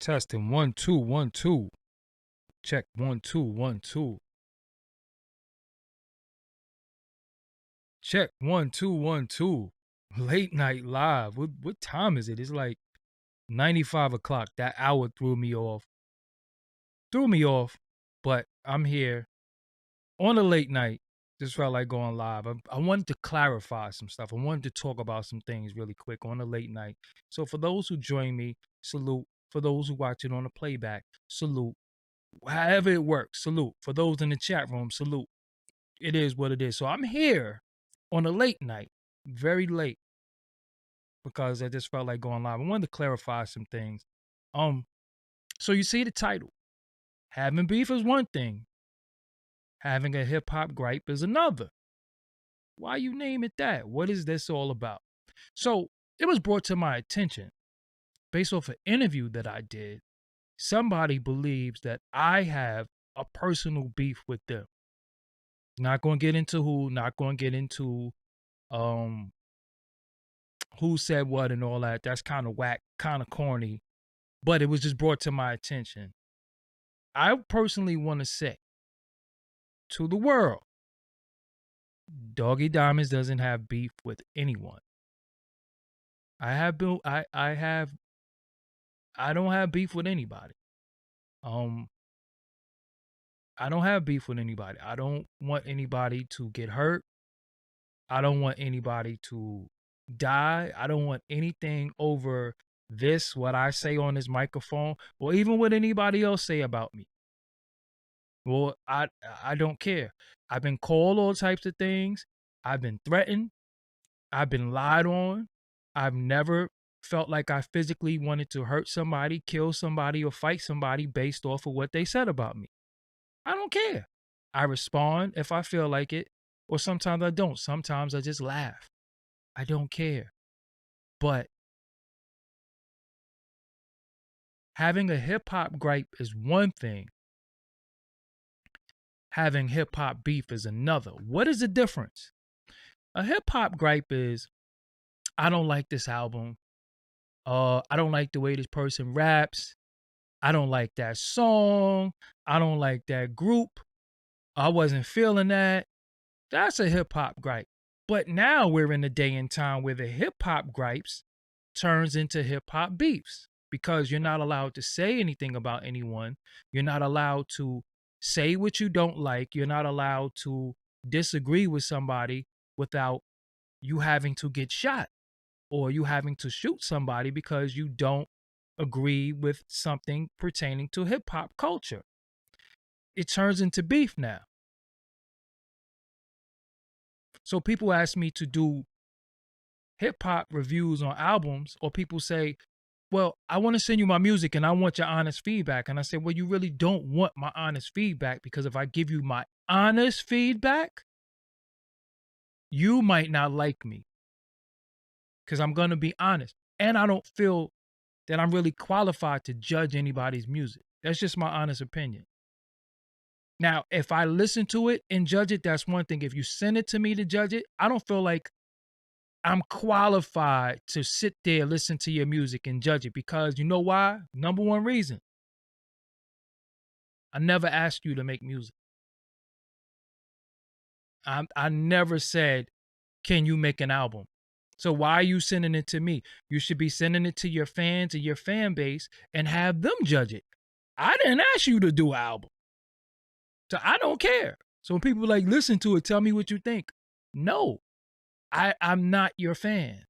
Testing 1 2 1 2. Check 1 2 1 2. Check 1 2 1 2. Late night live. What time is it? It's like 95 o'clock. That hour threw me off. But I'm here on a late night. Just felt like going live. I wanted to clarify some stuff. I wanted to talk about some things really quick on a late night. So for those who join me, salute. For those who watch it on the playback, salute. However it works, salute. For those in the chat room, salute. It is what it is. So I'm here on a late night, very late, because I just felt like going live. I wanted to clarify some things. So you see the title. Having beef is one thing. Having a hip hop gripe is another. Why you name it that? What is this all about? So it was brought to my attention based off an interview that I did. Somebody believes that I have a personal beef with them. Not going to get into who, not going to get into who said what and all that. That's kind of whack, kind of corny, but it was just brought to my attention. I personally want to say to the world, Doggie Diamonds doesn't have beef with anyone. I don't have beef with anybody. I don't have beef with anybody. I don't want anybody to get hurt. I don't want anybody to die. I don't want anything over this, what I say on this microphone, or even what anybody else say about me. Well, I don't care. I've been called all types of things. I've been threatened. I've been lied on. I've never felt like I physically wanted to hurt somebody, kill somebody, or fight somebody based off of what they said about me. I don't care. I respond if I feel like it, or sometimes I don't. Sometimes I just laugh. I don't care. But having a hip hop gripe is one thing. Having hip hop beef is another. What is the difference? A hip hop gripe is, I don't like this album. I don't like the way this person raps. I don't like that song. I don't like that group. I wasn't feeling that. That's a hip hop gripe. But now we're in a day and time where the hip hop gripes turns into hip hop beefs, because you're not allowed to say anything about anyone. You're not allowed to say what you don't like. You're not allowed to disagree with somebody without you having to get shot or you having to shoot somebody because you don't agree with something pertaining to hip hop culture. It turns into beef now. So people ask me to do hip hop reviews on albums, or people say, well, I want to send you my music and I want your honest feedback. And I say, well, you really don't want my honest feedback, because if I give you my honest feedback, you might not like me, because I'm going to be honest. And I don't feel that I'm really qualified to judge anybody's music. That's just my honest opinion. Now, if I listen to it and judge it, that's one thing. If you send it to me to judge it, I don't feel like I'm qualified to sit there, listen to your music and judge it, because you know why? Number one reason, I never asked you to make music. I never said, can you make an album? So why are you sending it to me? You should be sending it to your fans and your fan base and have them judge it. I didn't ask you to do an album. So I don't care. So when people like, listen to it, tell me what you think. No, I'm not your fan.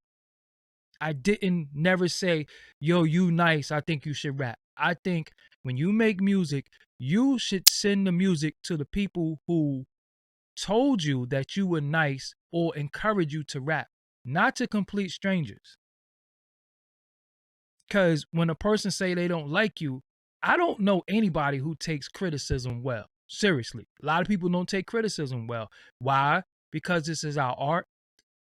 I didn't never say, yo, you nice, I think you should rap. I think when you make music, you should send the music to the people who told you that you were nice or encourage you to rap, not to complete strangers. Because when a person say they don't like you, I don't know anybody who takes criticism well. Seriously, a lot of people don't take criticism well. Why? Because this is our art.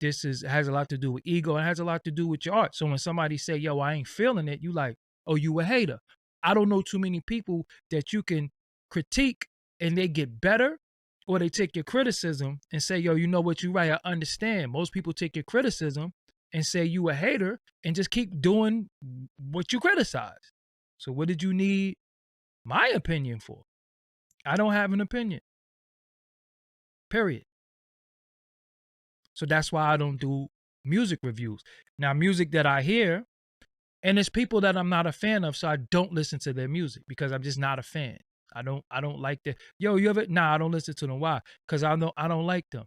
This has a lot to do with ego. It has a lot to do with your art. So when somebody say, yo, I ain't feeling it, you like, oh, you a hater. I don't know too many people that you can critique and they get better, or they take your criticism and say, yo, you know what, you right, I understand. Most people take your criticism and say you a hater and just keep doing what you criticize. So what did you need my opinion for? I don't have an opinion. Period. So that's why I don't do music reviews. Now, music that I hear, and it's people that I'm not a fan of, so I don't listen to their music because I'm just not a fan. I don't like that. Yo, you ever nah, I don't listen to them. Why? Because I don't like them.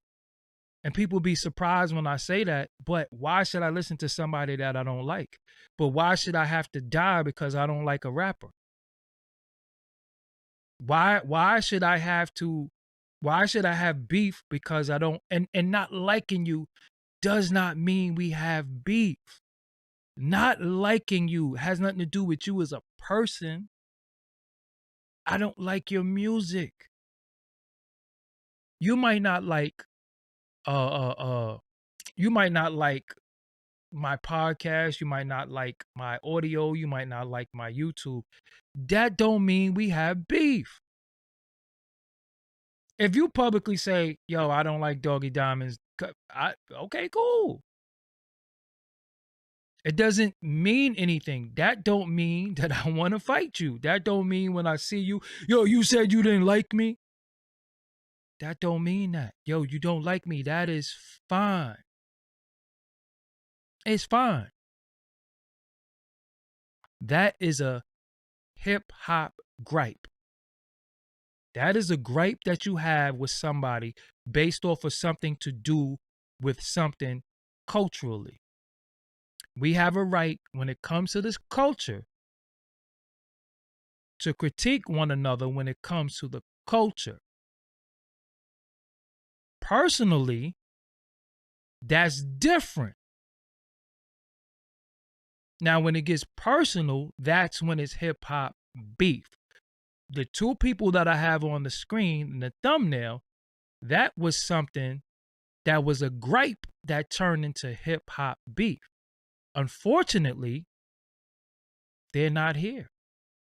And people be surprised when I say that, but why should I listen to somebody that I don't like? But why should I have to die because I don't like a rapper? Why should I have to why should I have beef because I don't and not liking you does not mean we have beef. Not liking you has nothing to do with you as a person. I don't like your music. You might not like uh uh uh you might not like my podcast, you might not like my audio, you might not like my YouTube. That don't mean we have beef. If you publicly say, "Yo, I don't like Doggy Diamonds," okay, cool. It doesn't mean anything. That don't mean that I want to fight you. That don't mean when I see you, yo, you said you didn't like me. That don't mean that. Yo, you don't like me. That is fine. It's fine. That is a hip hop gripe. That is a gripe that you have with somebody based off of something to do with something culturally. We have a right when it comes to this culture to critique one another when it comes to the culture. Personally, that's different. Now, when it gets personal, that's when it's hip hop beef. The two people that I have on the screen in the thumbnail, that was something that was a gripe that turned into hip hop beef. Unfortunately, they're not here.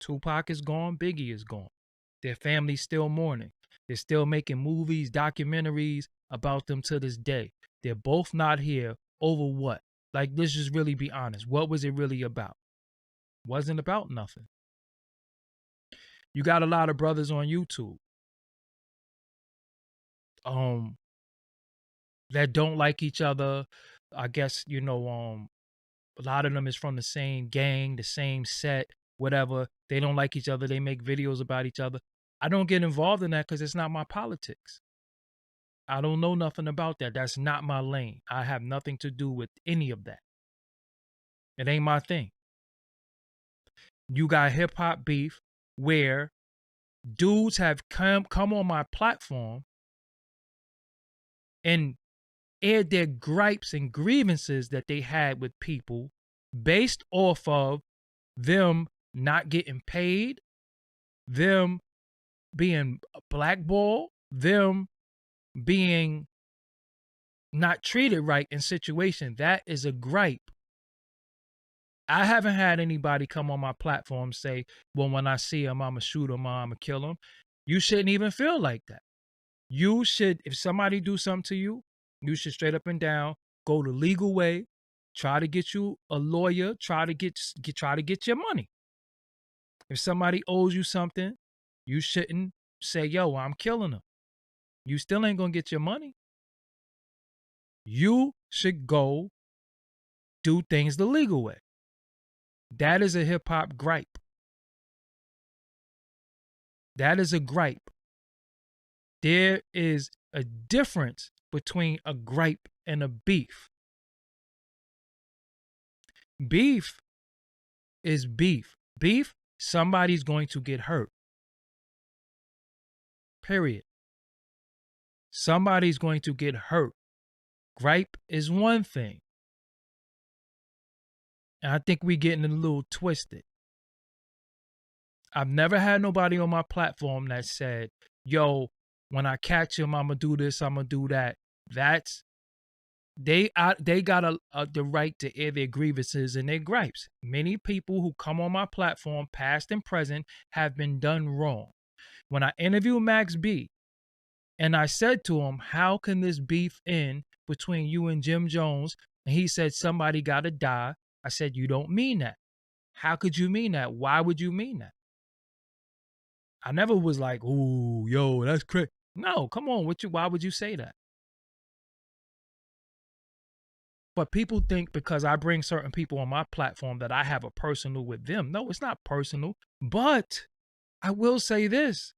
Tupac is gone, Biggie is gone. Their family's still mourning. They're still making movies, documentaries about them to this day. They're both not here over what? Like, let's just really be honest. What was it really about? Wasn't about nothing. You got a lot of brothers on YouTube um that don't like each other. I guess, a lot of them is from the same gang, the same set, whatever. They don't like each other. They make videos about each other. I don't get involved in that because it's not my politics. I don't know nothing about that. That's not my lane. I have nothing to do with any of that. It ain't my thing. You got hip hop beef where dudes have come on my platform and aired their gripes and grievances that they had with people based off of them not getting paid, them being blackballed, them being not treated right in situation. That is a gripe. I haven't had anybody come on my platform say, well, when I see him, I'm going to shoot him or I'm going to kill him. You shouldn't even feel like that. You should, if somebody do something to you, you should straight up and down go the legal way, try to get you a lawyer, try to get your money. If somebody owes you something, you shouldn't say, yo, I'm killing them. You still ain't gonna get your money. You should go do things the legal way. That is a hip hop gripe. That is a gripe. There is a difference between a gripe and a beef. Beef is beef. Beef, somebody's going to get hurt. Period. Somebody's going to get hurt. Gripe is one thing. And I think we're getting a little twisted. I've never had nobody on my platform that said, yo, when I catch him, I'm going to do this, I'm going to do that. They got the right to air their grievances and their gripes. Many people who come on my platform, past and present, have been done wrong. When I interviewed Max B, and I said to him, how can this beef end between you and Jim Jones? And he said, somebody got to die. I said, you don't mean that. How could you mean that? Why would you mean that? I never was like, ooh, yo, that's crazy. No, come on, why would you say that? But people think because I bring certain people on my platform that I have a personal with them. No, it's not personal. But I will say this.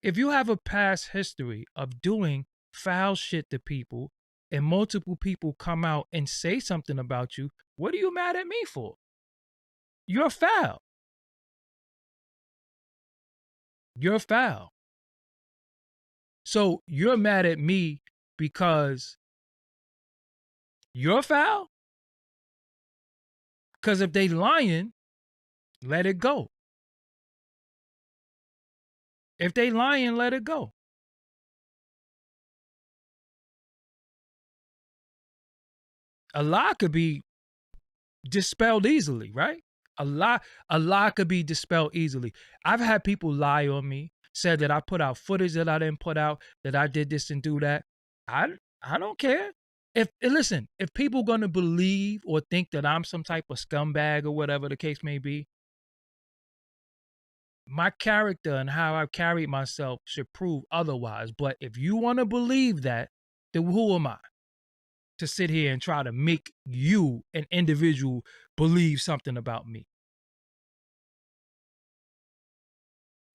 If you have a past history of doing foul shit to people and multiple people come out and say something about you, what are you mad at me for? You're foul. You're foul. So you're mad at me because you're foul? Because if they lying, let it go. If they lying, let it go. A lie could be dispelled easily, right? A lie could be dispelled easily. I've had people lie on me, said that I put out footage that I didn't put out, that I did this and do that. I don't care. Listen, if people gonna believe or think that I'm some type of scumbag or whatever the case may be, my character and how I carried myself should prove otherwise. But if you want to believe that, then who am I to sit here and try to make you, an individual, believe something about me?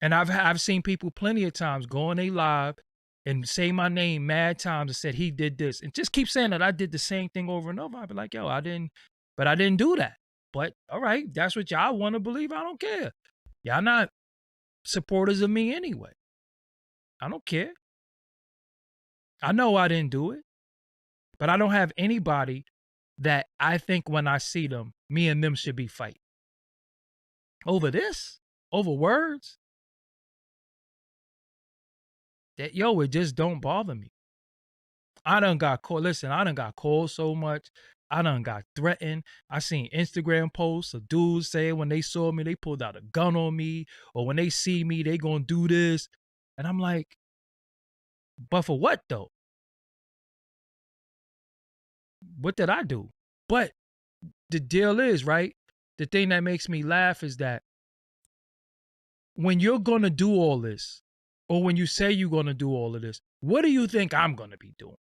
And I've seen people plenty of times go on a live and say my name mad times and said he did this and just keep saying that I did the same thing over and over. I'd be like, yo, I didn't do that. But all right, that's what y'all want to believe. I don't care. Y'all not supporters of me anyway. I don't care. I know I didn't do it, but I don't have anybody that I think when I see them, me and them should be fighting over this, over words. That yo, it just don't bother me. I done got called. Listen, I done got called so much. I done got threatened. I seen Instagram posts of dudes saying when they saw me, they pulled out a gun on me, or when they see me, they gonna do this. And I'm like, but for what though? What did I do? But the deal is, right? The thing that makes me laugh is that when you're gonna do all this, or when you say you're gonna do all of this, what do you think I'm gonna be doing?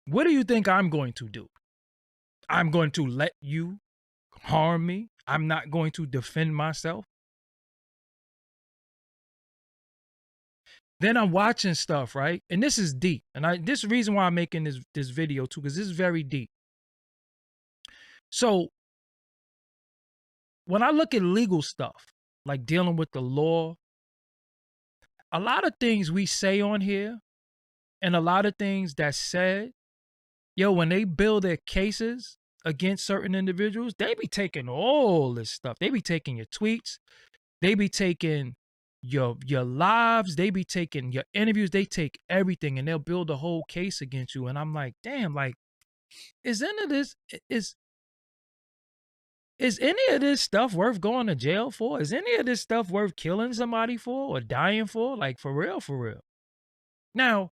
What do you think I'm going to do? I'm going to let you harm me. I'm not going to defend myself. Then I'm watching stuff, right? And this is deep. And this is the reason why I'm making this video too, because this is very deep. So when I look at legal stuff, like dealing with the law, a lot of things we say on here and a lot of things that's said, yo, when they build their cases against certain individuals, they be taking all this stuff. They be taking your tweets. They be taking your lives. They be taking your interviews. They take everything and they'll build a whole case against you. And I'm like, damn, like, is any of this is any of this stuff worth going to jail for? Is any of this stuff worth killing somebody for or dying for? Like, for real, for real. Now,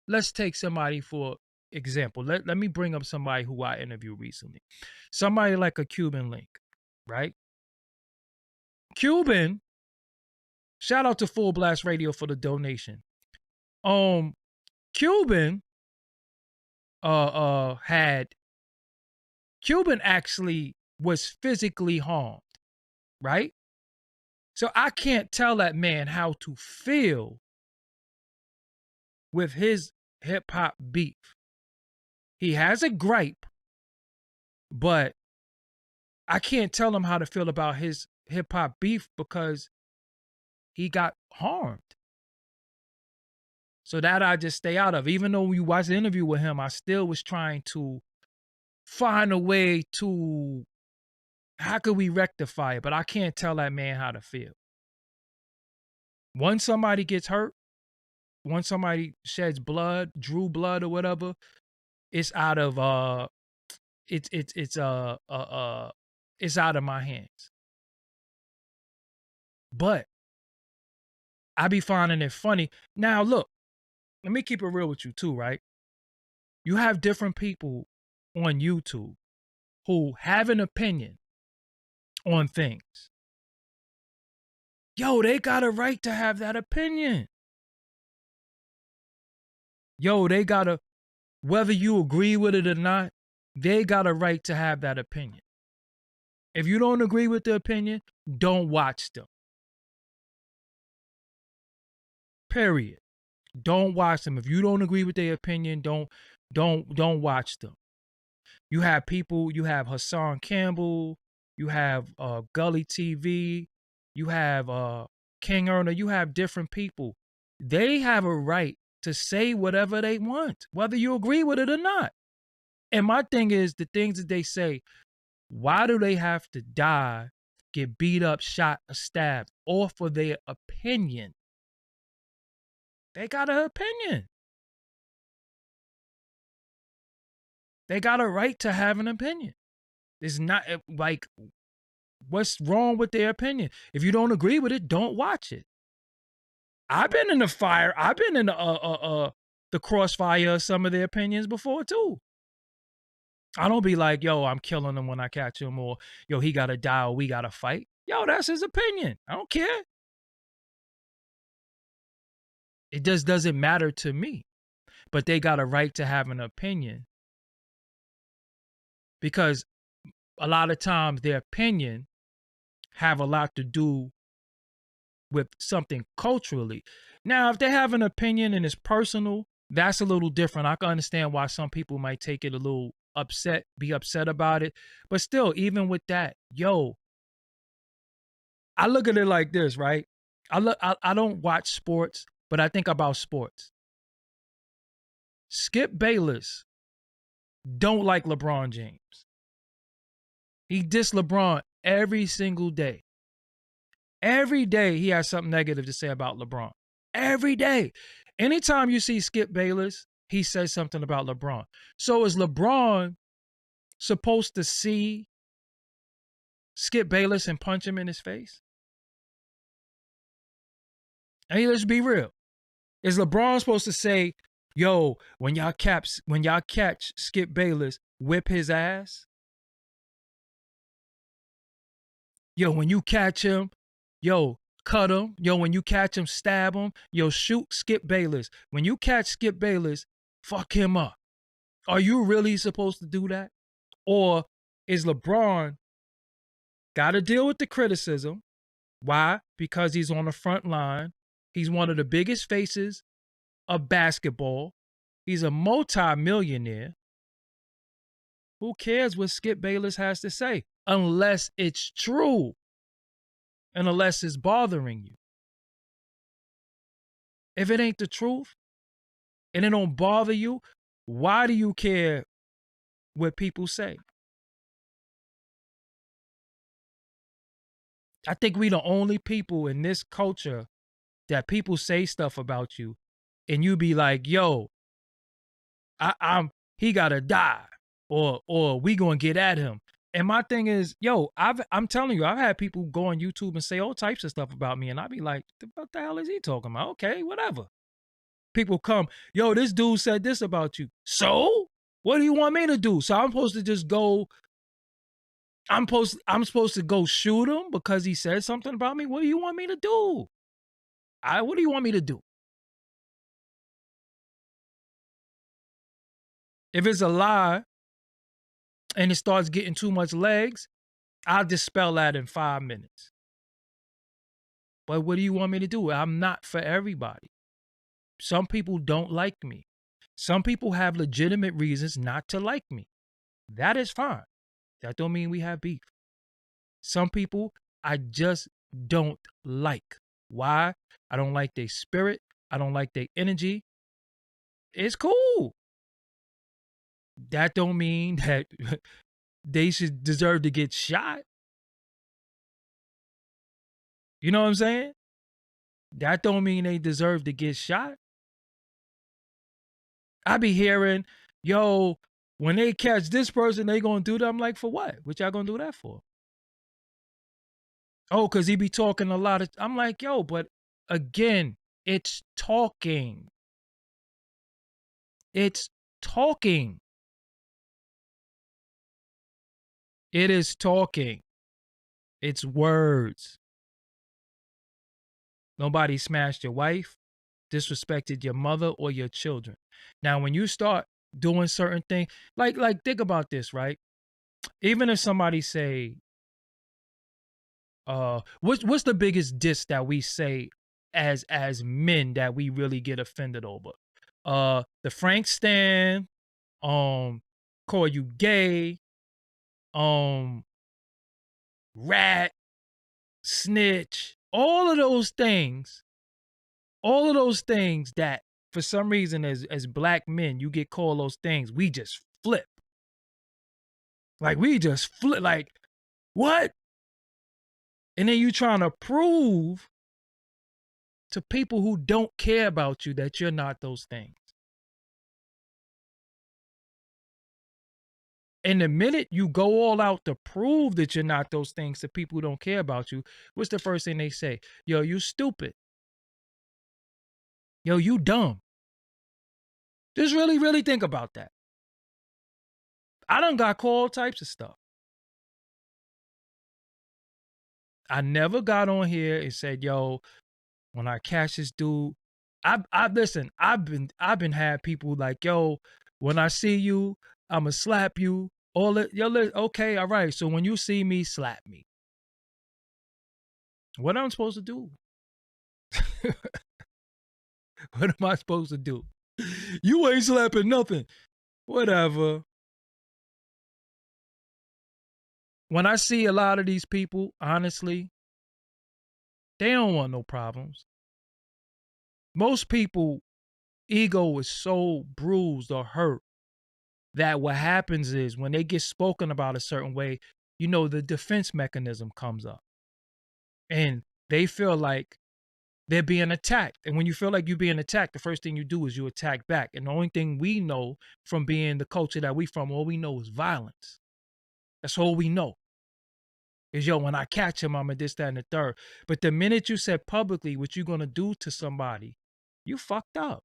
let's take somebody for example. Let me bring up somebody who I interviewed recently. Somebody like a Cuban Link, right? Cuban, shout out to Full Blast Radio for the donation. Cuban had Cuban actually was physically harmed, right? So I can't tell that man how to feel with his hip hop beef. He has a gripe, but I can't tell him how to feel about his hip hop beef because he got harmed. So that I just stay out of. Even though we watched the interview with him, I still was trying to find a way to, how could we rectify it? But I can't tell that man how to feel. Once somebody gets hurt, once somebody sheds blood, drew blood or whatever, it's out of it's out of my hands. But I be finding it funny. Now look, let me keep it real with you too, right? You have different people on YouTube who have an opinion on things, yo, they got a right to have that opinion. Yo, they got a, whether you agree with it or not, they got a right to have that opinion. If you don't agree with the opinion, don't watch them. Period. Don't watch them. If you don't agree with their opinion, don't watch them. You have people, you have Hassan Campbell, you have Gully TV, you have King Earner, you have different people. They have a right to say whatever they want, whether you agree with it or not. And my thing is, the things that they say, why do they have to die, get beat up, shot, or stabbed, all for their opinion? They got an opinion. They got a right to have an opinion. It's not like, what's wrong with their opinion? If you don't agree with it, don't watch it. I've been in the fire. I've been in the crossfire of some of their opinions before too. I don't be like, yo, I'm killing him when I catch him, or yo, he gotta die, or we gotta fight. Yo, that's his opinion. I don't care. It just doesn't matter to me. But they got a right to have an opinion, because a lot of times their opinion have a lot to do with something culturally. Now, if they have an opinion and it's personal, that's a little different. I can understand why some people might take it a little upset, be upset about it. But still, even with that, yo, I look at it like this, right? I don't watch sports, but I think about sports. Skip Bayless don't like LeBron James. He diss LeBron every single day. Every day he has something negative to say about LeBron. Every day. Anytime you see Skip Bayless, he says something about LeBron. So is LeBron supposed to see Skip Bayless and punch him in his face? Hey, let's be real. Is LeBron supposed to say, yo, when y'all catch Skip Bayless, whip his ass? Yo, when you catch him, yo, cut him. Yo, when you catch him, stab him. Yo, shoot Skip Bayless. When you catch Skip Bayless, fuck him up. Are you really supposed to do that? Or is LeBron got to deal with the criticism? Why? Because he's on the front line. He's one of the biggest faces of basketball. He's a multi-millionaire. Who cares what Skip Bayless has to say? Unless it's true. And unless it's bothering you. If it ain't the truth and it don't bother you, why do you care what people say? I think we the only people in this culture that people say stuff about you and you be like, yo, he gotta die, or we gonna get at him. And my thing is, yo, I'm telling you, I've had people go on YouTube and say all types of stuff about me, and I be like, what the hell is he talking about? Okay, whatever. People come, yo, this dude said this about you. So what do you want me to do? So I'm supposed to just go, I'm supposed to go shoot him because he said something about me? What do you want me to do? What do you want me to do? If it's a lie and it starts getting too much legs, I'll dispel that in 5 minutes. But what do you want me to do? I'm not for everybody. Some people don't like me. Some people have legitimate reasons not to like me. That is fine. That don't mean we have beef. Some people I just don't like. Why? I don't like their spirit. I don't like their energy. It's cool. That don't mean that they should deserve to get shot. You know what I'm saying? That don't mean they deserve to get shot. I be hearing, yo, when they catch this person, they gonna do that. I'm like, for what? What y'all gonna do that for? Oh, because he be talking a lot of, I'm like, yo, but again, it's talking. It's talking. It is talking. It's words. Nobody smashed your wife, disrespected your mother or your children. Now, when you start doing certain things, like think about this, right? Even if somebody say, what's the biggest diss that we say as men that we really get offended over? The Frank Stan, call you gay, um, rat, snitch, all of those things that for some reason as black men you get called those things, we just flip. Like we just flip like what? And then you trying to prove to people who don't care about you that you're not those things. And the minute you go all out to prove that you're not those things to people who don't care about you, what's the first thing they say? Yo, you stupid. Yo, you dumb. Just really, really think about that. I done got called all types of stuff. I never got on here and said, yo, when I catch this dude, I listen, I've been had people like, yo, when I see you, I'ma slap you. All it, yo, okay, all right. So when you see me, slap me. What am I supposed to do? What am I supposed to do? You ain't slapping nothing. Whatever. When I see a lot of these people, honestly, they don't want no problems. Most people, ego is so bruised or hurt that what happens is when they get spoken about a certain way, the defense mechanism comes up. And they feel like they're being attacked. And when you feel like you're being attacked, the first thing you do is you attack back. And the only thing we know from being the culture that we from, all we know is violence. That's all we know. Is yo, when I catch him, I'm a this, that, and the third. But the minute you said publicly what you're gonna do to somebody, you fucked up.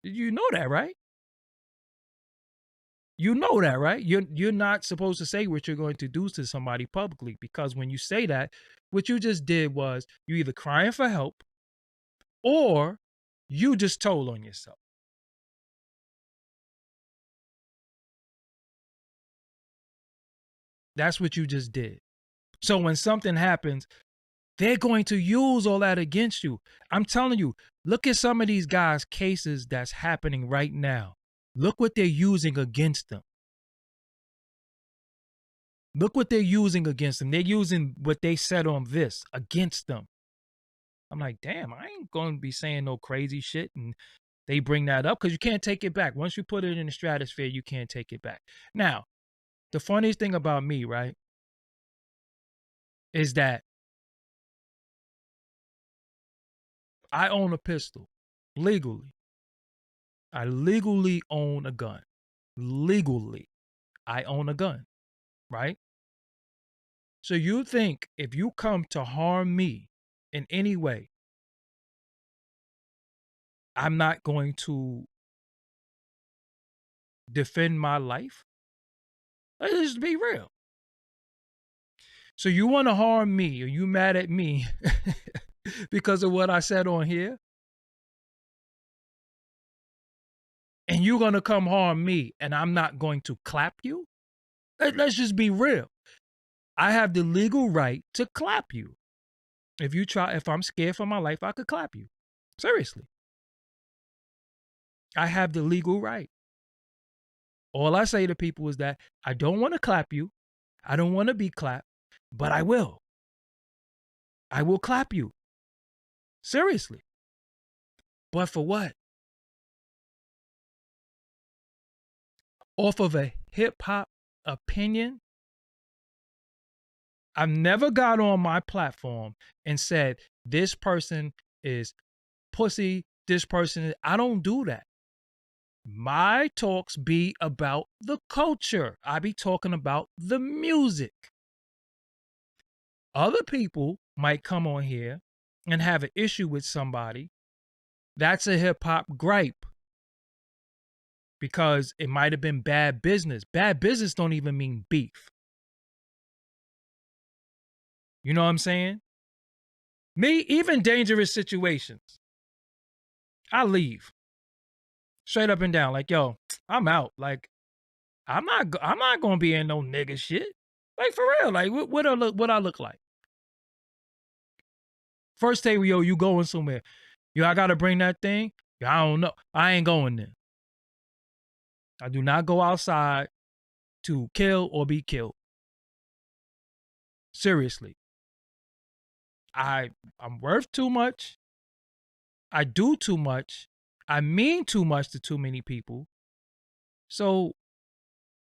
You know that, right? You know that, right? You're not supposed to say what you're going to do to somebody publicly because when you say that, what you just did was you either crying for help or you just told on yourself. That's what you just did. So when something happens, they're going to use all that against you. I'm telling you, look at some of these guys' cases that's happening right now. Look what they're using against them. Look what they're using against them. They're using what they said on this against them. I'm like, damn, I ain't going to be saying no crazy shit. And they bring that up because you can't take it back. Once you put it in the stratosphere, you can't take it back. Now, the funniest thing about me, right, is that I own a pistol legally. I legally own a gun. Legally, I own a gun, right? So you think if you come to harm me in any way, I'm not going to defend my life? Let's just be real. So you want to harm me or you mad at me because of what I said on here? And you're going to come harm me and I'm not going to clap you? Let's just be real. I have the legal right to clap you. If I'm scared for my life, I could clap you. Seriously. I have the legal right. All I say to people is that I don't want to clap you. I don't want to be clapped, but I will. I will clap you. Seriously. But for what? Off of a hip hop opinion? I've never got on my platform and said, this person is pussy, this person, I don't do that. My talks be about the culture. I be talking about the music. Other people might come on here and have an issue with somebody. That's a hip hop gripe because it might have been bad business. Bad business don't even mean beef. You know what I'm saying? Me, even dangerous situations, I leave straight up and down. Like, yo, I'm out. Like, I'm not gonna be in no nigga shit. Like for real. Like, what I look like? First day, yo, you going somewhere? Yo, I gotta bring that thing. Yo, I don't know. I ain't going there. I do not go outside to kill or be killed. Seriously. I'm worth too much. I do too much. I mean too much to too many people. So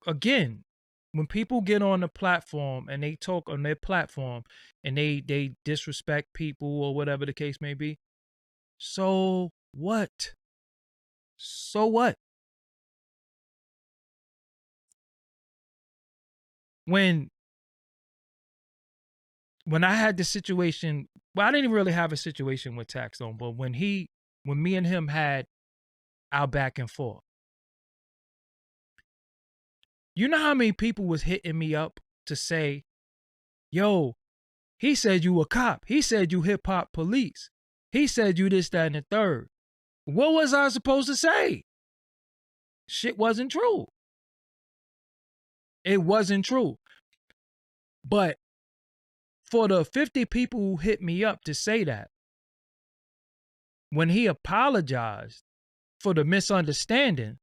again, when people get on the platform and they talk on their platform and they disrespect people or whatever the case may be, so what? So what? When I had the situation, well, I didn't really have a situation with Taxstone, but when me and him had our back and forth, you know how many people was hitting me up to say, yo, he said you a cop. He said you hip hop police. He said you this, that, and the third. What was I supposed to say? Shit wasn't true. It wasn't true. But for the 50 people who hit me up to say that, when he apologized for the misunderstanding,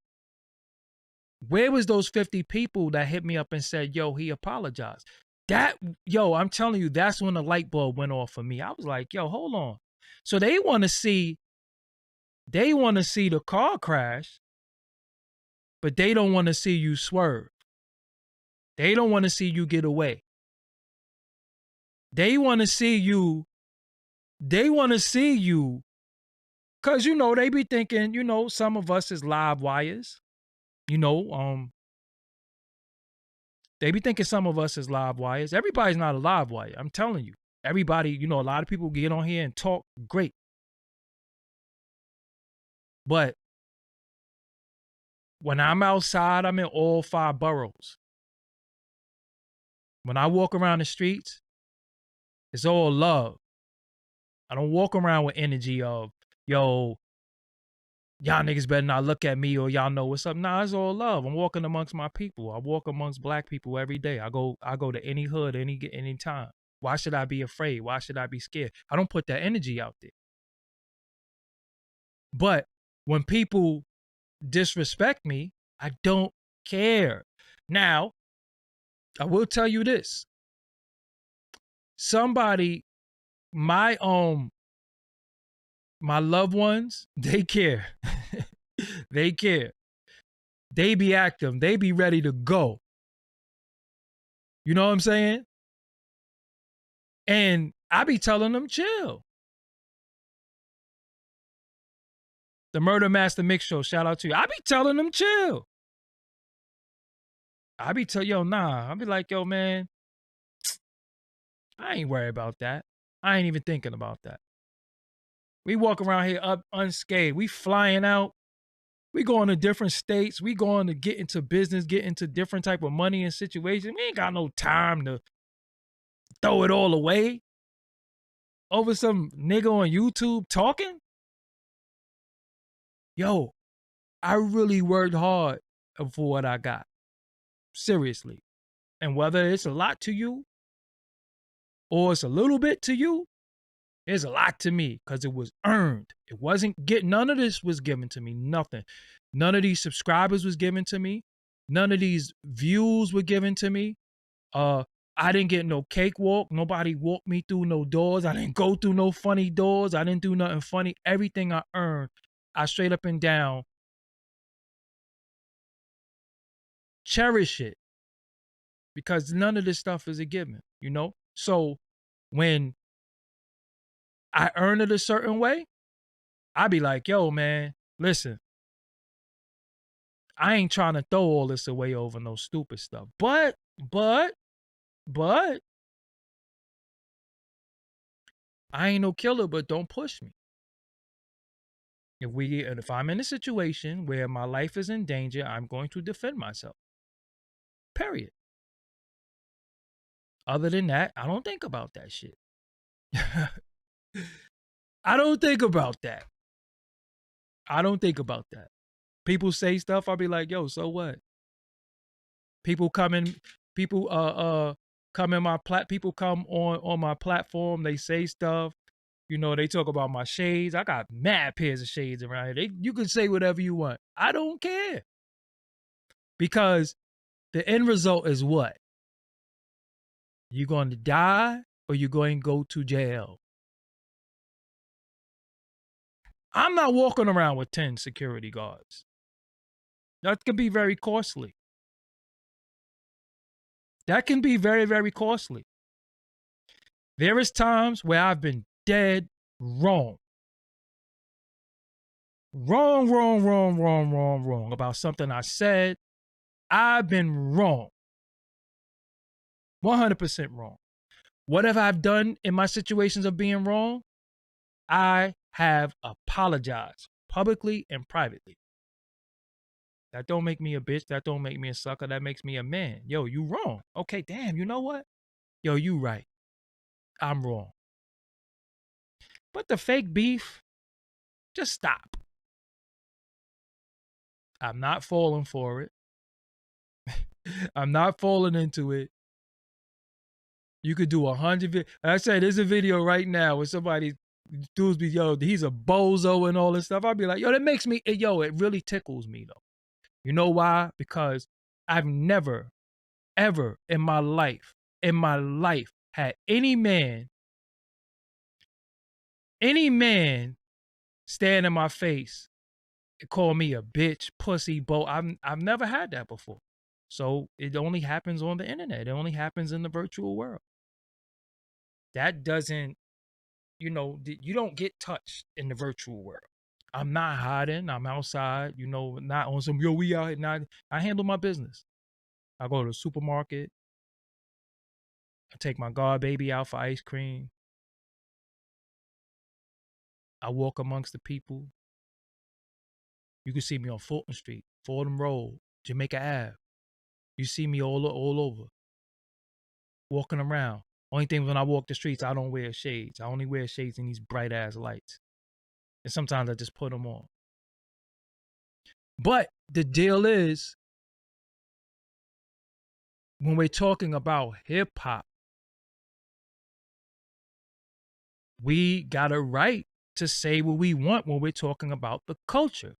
where was those 50 people that hit me up and said, yo, he apologized? I'm telling you, that's when the light bulb went off for me. I was like, yo, hold on. So they want to see the car crash, but they don't want to see you swerve. They don't want to see you get away. They want to see you. Cause they be thinking, some of us is live wires. They be thinking some of us is live wires. Everybody's not a live wire. I'm telling you. Everybody, a lot of people get on here and talk great. But when I'm outside, I'm in all 5 boroughs. When I walk around the streets, it's all love. I don't walk around with energy of, yo, y'all niggas better not look at me or y'all know what's up. Nah, it's all love. I'm walking amongst my people. I walk amongst black people every day. I go to any hood, any time. Why should I be afraid? Why should I be scared? I don't put that energy out there. But when people disrespect me, I don't care. Now, I will tell you this. Somebody, my loved ones, they care. They care. They be active. They be ready to go. You know what I'm saying? And I be telling them, chill. The Murder Master Mix Show, shout out to you. I be telling them, chill. I be nah. I be like, yo, man, I ain't worried about that. I ain't even thinking about that. We walk around here up unscathed. We flying out. We going to different states. We going to get into business, get into different type of money and situations. We ain't got no time to throw it all away over some nigga on YouTube talking. Yo, I really worked hard for what I got. Seriously. And whether it's a lot to you or it's a little bit to you, it's a lot to me because it was earned. It wasn't none of this was given to me. Nothing. None of these subscribers was given to me. None of these views were given to me. I didn't get no cakewalk. Nobody walked me through no doors. I didn't go through no funny doors. I didn't do nothing funny. Everything I earned, I straight up and down cherish it because none of this stuff is a given, So when I earn it a certain way, I be like, yo, man, listen, I ain't trying to throw all this away over no stupid stuff. But, I ain't no killer, but don't push me. If I'm in a situation where my life is in danger, I'm going to defend myself. Period. Other than that, I don't think about that shit. I don't think about that. I don't think about that. People say stuff, I'll be like, yo, so what? People come in, people come in people come on my platform, they say stuff. You know, they talk about my shades. I got mad pairs of shades around here. You can say whatever you want. I don't care. Because the end result is what? You're going to die or you're going to go to jail. I'm not walking around with 10 security guards. That can be very costly. That can be very, very costly. There is times where I've been dead wrong. Wrong about something I said. I've been wrong. 100% wrong. Whatever I've done in my situations of being wrong, I have apologized publicly and privately. That don't make me a bitch. That don't make me a sucker. That makes me a man. Yo, you wrong. Okay, damn, you know what? Yo, you right. I'm wrong. But the fake beef, just stop. I'm not falling for it. I'm not falling into it. You could do 100 videos. I say there's a video right now where somebody dudes be, yo, he's a bozo and all this stuff. I'll be like, yo, that makes me, yo, it really tickles me though. You know why? Because I've never, ever in my life, had any man stand in my face and call me a bitch, pussy, I've never had that before. So it only happens on the internet. It only happens in the virtual world. That doesn't, you don't get touched in the virtual world. I'm not hiding. I'm outside, not on some, yo, we out here. Not, I handle my business. I go to the supermarket. I take my god baby out for ice cream. I walk amongst the people. You can see me on Fulton Street, Fordham Road, Jamaica Ave. You see me all over, walking around. Only thing when I walk the streets, I don't wear shades. I only wear shades in these bright ass lights. And sometimes I just put them on. But the deal is, when we're talking about hip hop, we got a right to say what we want when we're talking about the culture.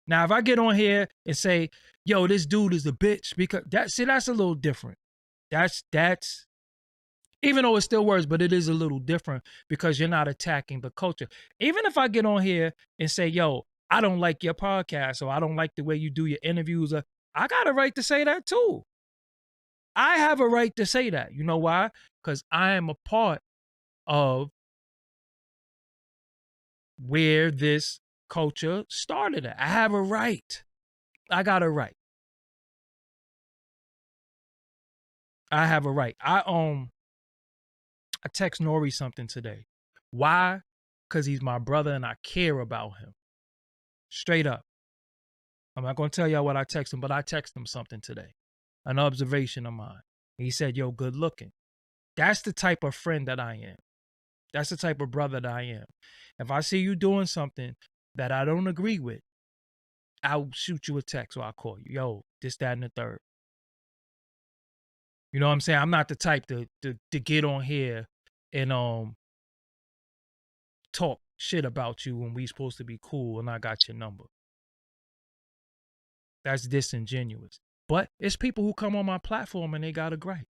Now, if I get on here and say, yo, this dude is a bitch, because that's a little different. That's even though it still works, but it is a little different because you're not attacking the culture. Even if I get on here and say, yo, I don't like your podcast, or I don't like the way you do your interviews, I got a right to say that too. I have a right to say that. You know why? Because I am a part of where this culture started at. I have a right. I got a right. I have a right. I text Nori something today. Why? Because he's my brother and I care about him. Straight up. I'm not going to tell y'all what I text him, but I text him something today. An observation of mine. He said, yo, good looking. That's the type of friend that I am. That's the type of brother that I am. If I see you doing something that I don't agree with, I'll shoot you a text or I'll call you. Yo, this, that, and the third. You know what I'm saying? I'm not the type to get on here and talk shit about you when we supposed to be cool and I got your number. That's disingenuous. But it's people who come on my platform and they got a gripe.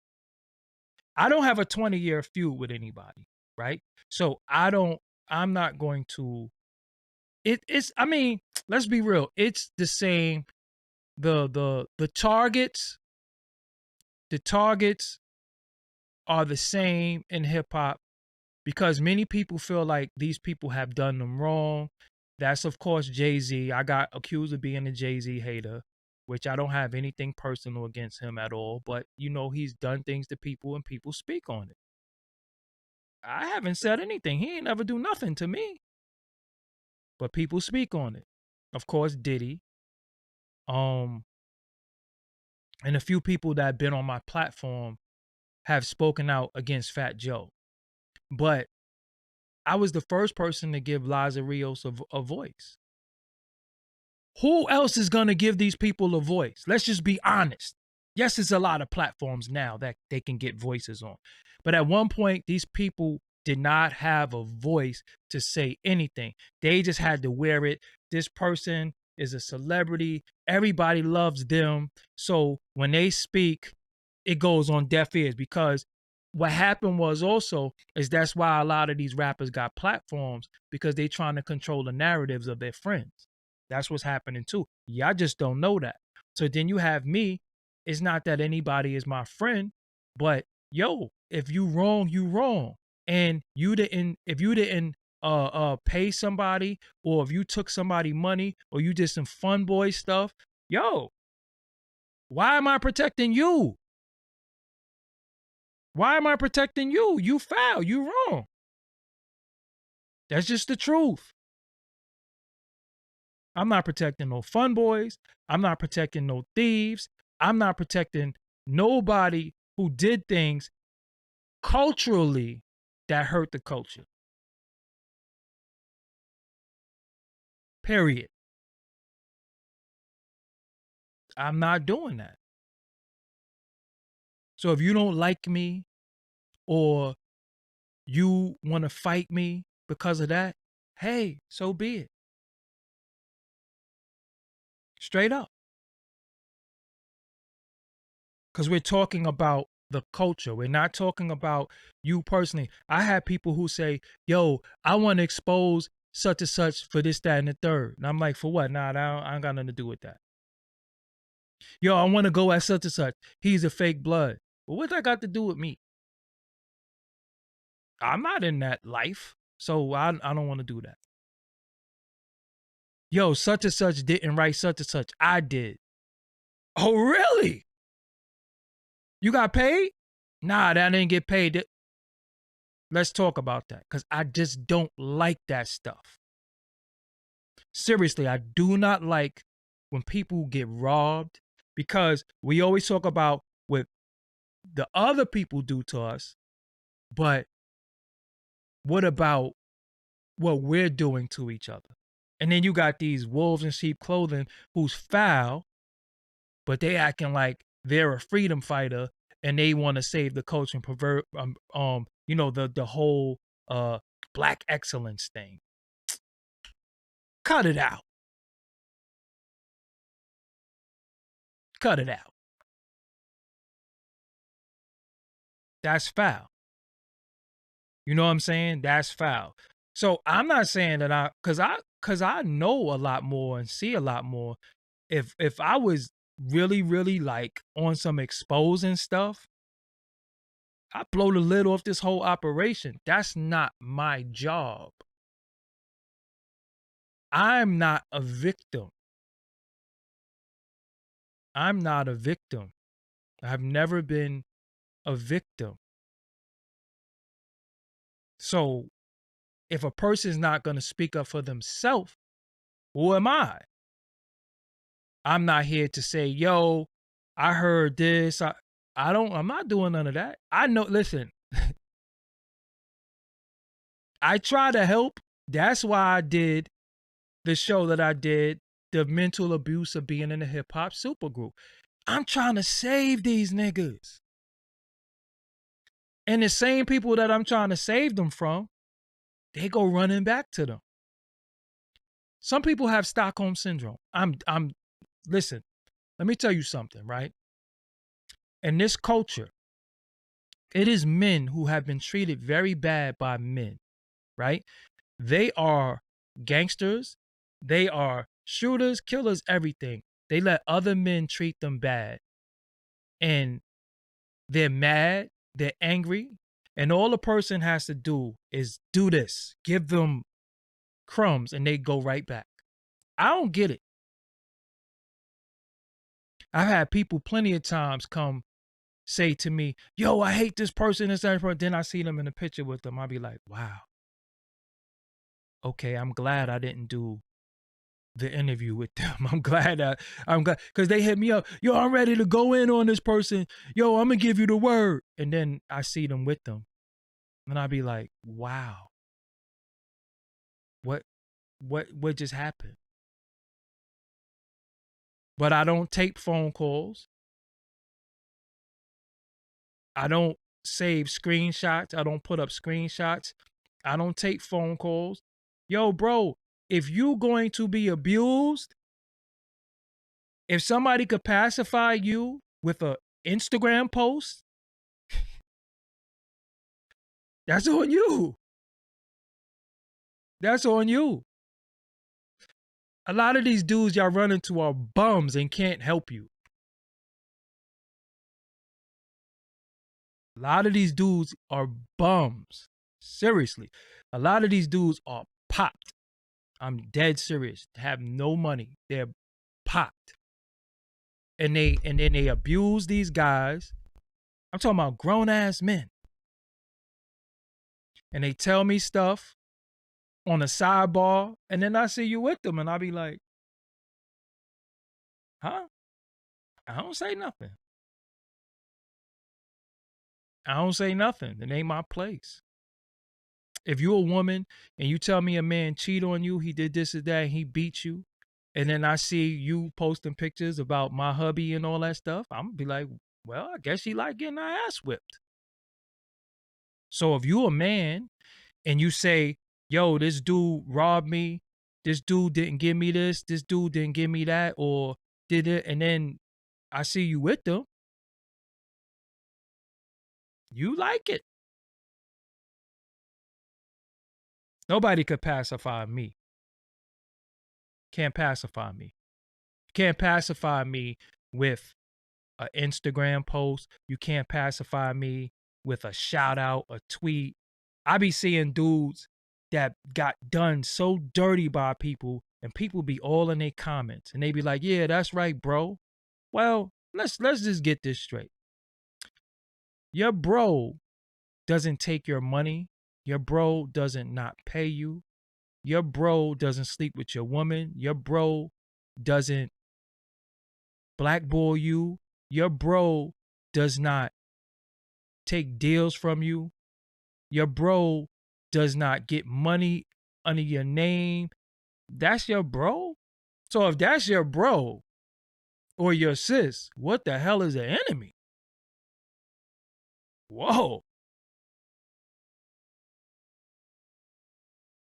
I don't have a 20-year feud with anybody, right? So I'm not going to, I mean, let's be real. It's the same. The targets are the same in hip hop because many people feel like these people have done them wrong. That's, of course, Jay-Z. I got accused of being a Jay-Z hater, which I don't have anything personal against him at all. But, he's done things to people and people speak on it. I haven't said anything. He ain't never do nothing to me. But people speak on it. Of course, Diddy. and a few people that have been on my platform have spoken out against Fat Joe. But I was the first person to give Liza Rios a voice. Who else is going to give these people a voice? Let's just be honest. Yes, there's a lot of platforms now that they can get voices on. But at one point, these people did not have a voice to say anything. They just had to wear it. This person is a celebrity. Everybody loves them. So when they speak, it goes on deaf ears, because what happened was also is that's why a lot of these rappers got platforms, because they trying to control the narratives of their friends. That's what's happening too. Y'all just don't know that. So then you have me. It's not that anybody is my friend, but yo, if you wrong, you wrong. And if you didn't pay somebody, or if you took somebody money, or you did some fun boy stuff, yo, why am I protecting you? Why am I protecting you? You foul. You wrong. That's just the truth. I'm not protecting no fun boys. I'm not protecting no thieves. I'm not protecting nobody who did things culturally that hurt the culture. Period. I'm not doing that. So if you don't like me, or you want to fight me because of that, hey, so be it. Straight up. Because we're talking about the culture. We're not talking about you personally. I had people who say, yo, I want to expose such and such for this, that, and the third. And I'm like, for what? Nah, I ain't got nothing to do with that. Yo, I want to go at such and such. He's a fake blood. Well, what that got to do with me? I'm not in that life. So I don't want to do that. Yo, such and such didn't write such and such. I did. Oh, really? You got paid? Nah, that didn't get paid. Let's talk about that, because I just don't like that stuff. Seriously, I do not like when people get robbed, because we always talk about what the other people do to us, but what about what we're doing to each other? And then you got these wolves in sheep clothing who's foul, but they acting like they're a freedom fighter and they want to save the culture and pervert the whole black excellence thing. Cut it out. Cut it out. That's foul. You know what I'm saying? That's foul. So I'm not saying that cause I know a lot more and see a lot more. If I was really, really like on some exposing stuff, I blow the lid off this whole operation. That's not my job. I'm not a victim. I'm not a victim. I've never been a victim. So if a person's not going to speak up for themselves, who am I? I'm not here to say, yo, I heard this. I'm not doing none of that. I know, listen, I try to help. That's why I did the show that I did, the mental abuse of being in a hip hop supergroup. I'm trying to save these niggas. And the same people that I'm trying to save them from, they go running back to them. Some people have Stockholm syndrome. Listen, let me tell you something, right? In this culture, it is men who have been treated very bad by men, right? They are gangsters. They are shooters, killers, everything. They let other men treat them bad. And they're mad, they're angry, and all a person has to do is do this, give them crumbs, and they go right back. I don't get it. I've had people plenty of times come say to me, yo, I hate this person, this, that person. Then I see them in a picture with them. I'll be like, wow. Okay, I'm glad I didn't do the interview with them. I'm glad because they hit me up. Yo, I'm ready to go in on this person. Yo, I'm gonna give you the word. And then I see them with them. And I'd be like, wow, what what just happened? But I don't take phone calls. I don't save screenshots. I don't put up screenshots. I don't take phone calls. Yo, bro, if you going to be abused, if somebody could pacify you with a Instagram post, that's on you. That's on you. A lot of these dudes y'all run into are bums and can't help you. A lot of these dudes are bums. Seriously. A lot of these dudes are popped. I'm dead serious. Have no money. They're popped. And then they abuse these guys. I'm talking about grown ass men. And they tell me stuff on a sidebar, and then I see you with them, and I be like, huh? I don't say nothing. I don't say nothing. It ain't my place. If you're a woman and you tell me a man cheat on you, he did this or that, and he beat you, and then I see you posting pictures about my hubby and all that stuff, I'm gonna be like, well, I guess she like getting her ass whipped. So if you a man and you say, yo, this dude robbed me, this dude didn't give me this dude didn't give me that, or did it, and then I see you with them, you like it. Nobody could pacify me. Can't pacify me. Can't pacify me with an Instagram post. You can't pacify me with a shout out, a tweet. I be seeing dudes that got done so dirty by people, and people be all in their comments, and they be like, "Yeah, that's right, bro." Well, let's just get this straight. Your bro doesn't take your money. Your bro doesn't not pay you. Your bro doesn't sleep with your woman. Your bro doesn't blackball you. Your bro does not take deals from you. Your bro does not get money under your name. That's your bro? So if that's your bro or your sis, what the hell is an enemy? Whoa.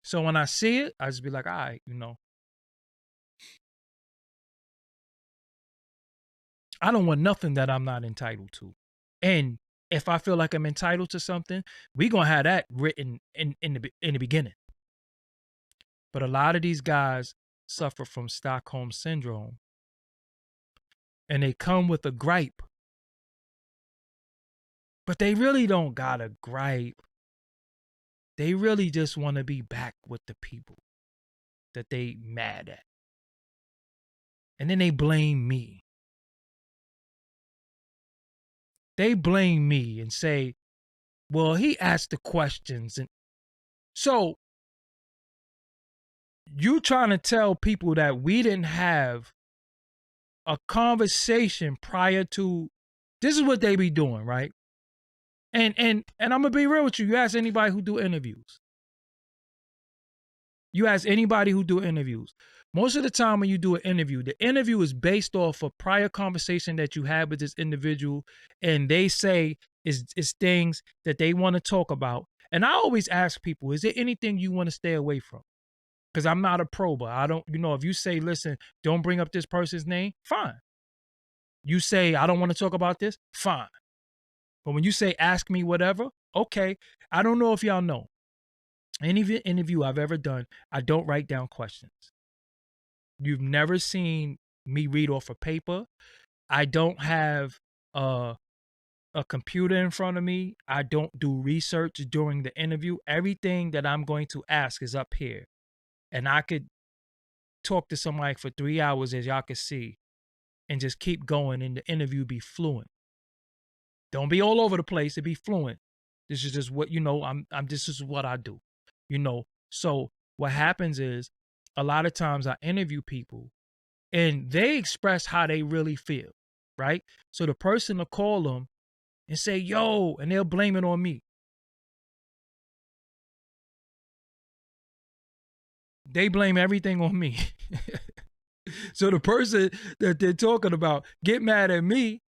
So when I see it, I just be like, all right, I don't want nothing that I'm not entitled to. And if I feel like I'm entitled to something, we gonna have that written in the beginning. But a lot of these guys suffer from Stockholm syndrome, and they come with a gripe, but they really don't got a gripe. They really just want to be back with the people that they mad at, and then they blame me. They blame me and say, well, he asked the questions. And so you trying to tell people that we didn't have a conversation prior to, this is what they be doing, right? And I'm gonna be real with you. You ask anybody who do interviews. You ask anybody who do interviews. Most of the time when you do an interview, the interview is based off a prior conversation that you had with this individual, and they say is things that they want to talk about. And I always ask people, is there anything you want to stay away from? Because I'm not a prober. I don't, if you say, listen, don't bring up this person's name, fine. You say, I don't want to talk about this, fine. But when you say, ask me whatever, okay. I don't know if y'all know. Any interview I've ever done, I don't write down questions. You've never seen me read off a paper. I don't have a computer in front of me. I don't do research during the interview. Everything that I'm going to ask is up here. And I could talk to somebody for 3 hours, as y'all can see, and just keep going, and the interview be fluent. Don't be all over the place. It be fluent. This is just what, this is what I do. So what happens is a lot of times I interview people and they express how they really feel, right? So the person will call them and say, yo, and they'll blame it on me. They blame everything on me. So the person that they're talking about get mad at me,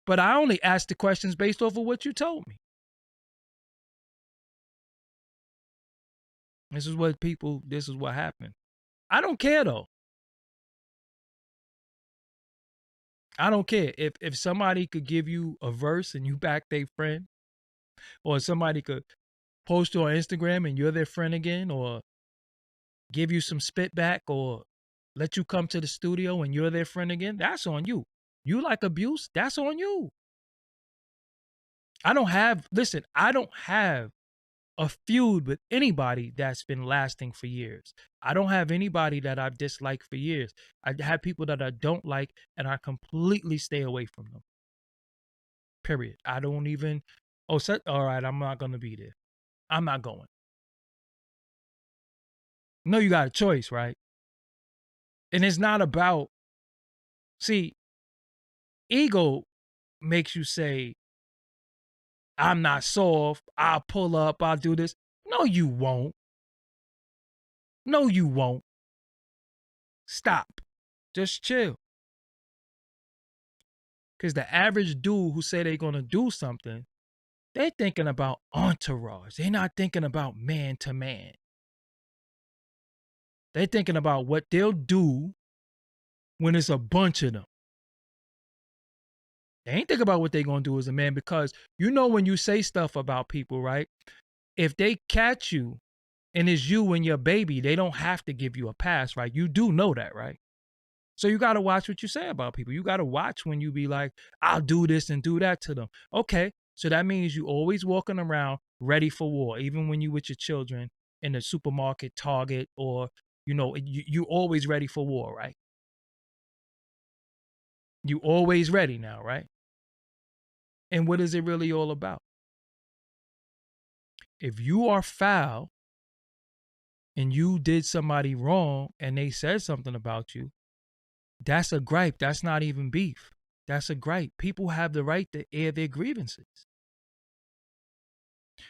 but I only ask the questions based off of what you told me. This is what happened. I don't care though. I don't care. If somebody could give you a verse and you back their friend, or somebody could post you on Instagram and you're their friend again, or give you some spit back, or let you come to the studio and you're their friend again, that's on you. You like abuse, that's on you. I don't have a feud with anybody that's been lasting for years. I don't have anybody that I've disliked for years. I have people that I don't like and I completely stay away from them. Period. I don't even, all right, I'm not going to be there. I'm not going. No, you got a choice, right? And it's not about, see, ego makes you say, I'm not soft. I'll pull up. I'll do this. No, you won't. No, you won't. Stop. Just chill. Because the average dude who say they're going to do something, they're thinking about entourage. They're not thinking about man to man. They're thinking about what they'll do when it's a bunch of them. They ain't think about what they're going to do as a man, because you know when you say stuff about people, right? If they catch you and it's you and your baby, they don't have to give you a pass, right? You do know that, right? So you got to watch what you say about people. You got to watch when you be like, I'll do this and do that to them. Okay. So that means you always walking around ready for war, even when you with your children in the supermarket, Target, or, you always ready for war, right? You always ready now, right? And what is it really all about? If you are foul and you did somebody wrong and they said something about you, that's a gripe. That's not even beef. That's a gripe. People have the right to air their grievances.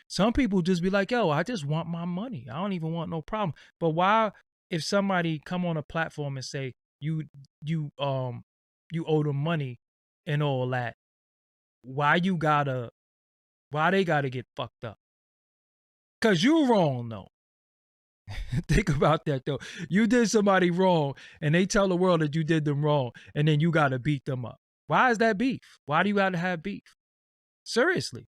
Some people just be like, yo, I just want my money. I don't even want no problem. But why, if somebody come on a platform and say you you owe them money and all that, why they gotta get fucked up? Cause you wrong though. Think about that though. You did somebody wrong and they tell the world that you did them wrong, and then you gotta beat them up. Why is that beef? Why do you gotta have beef? Seriously.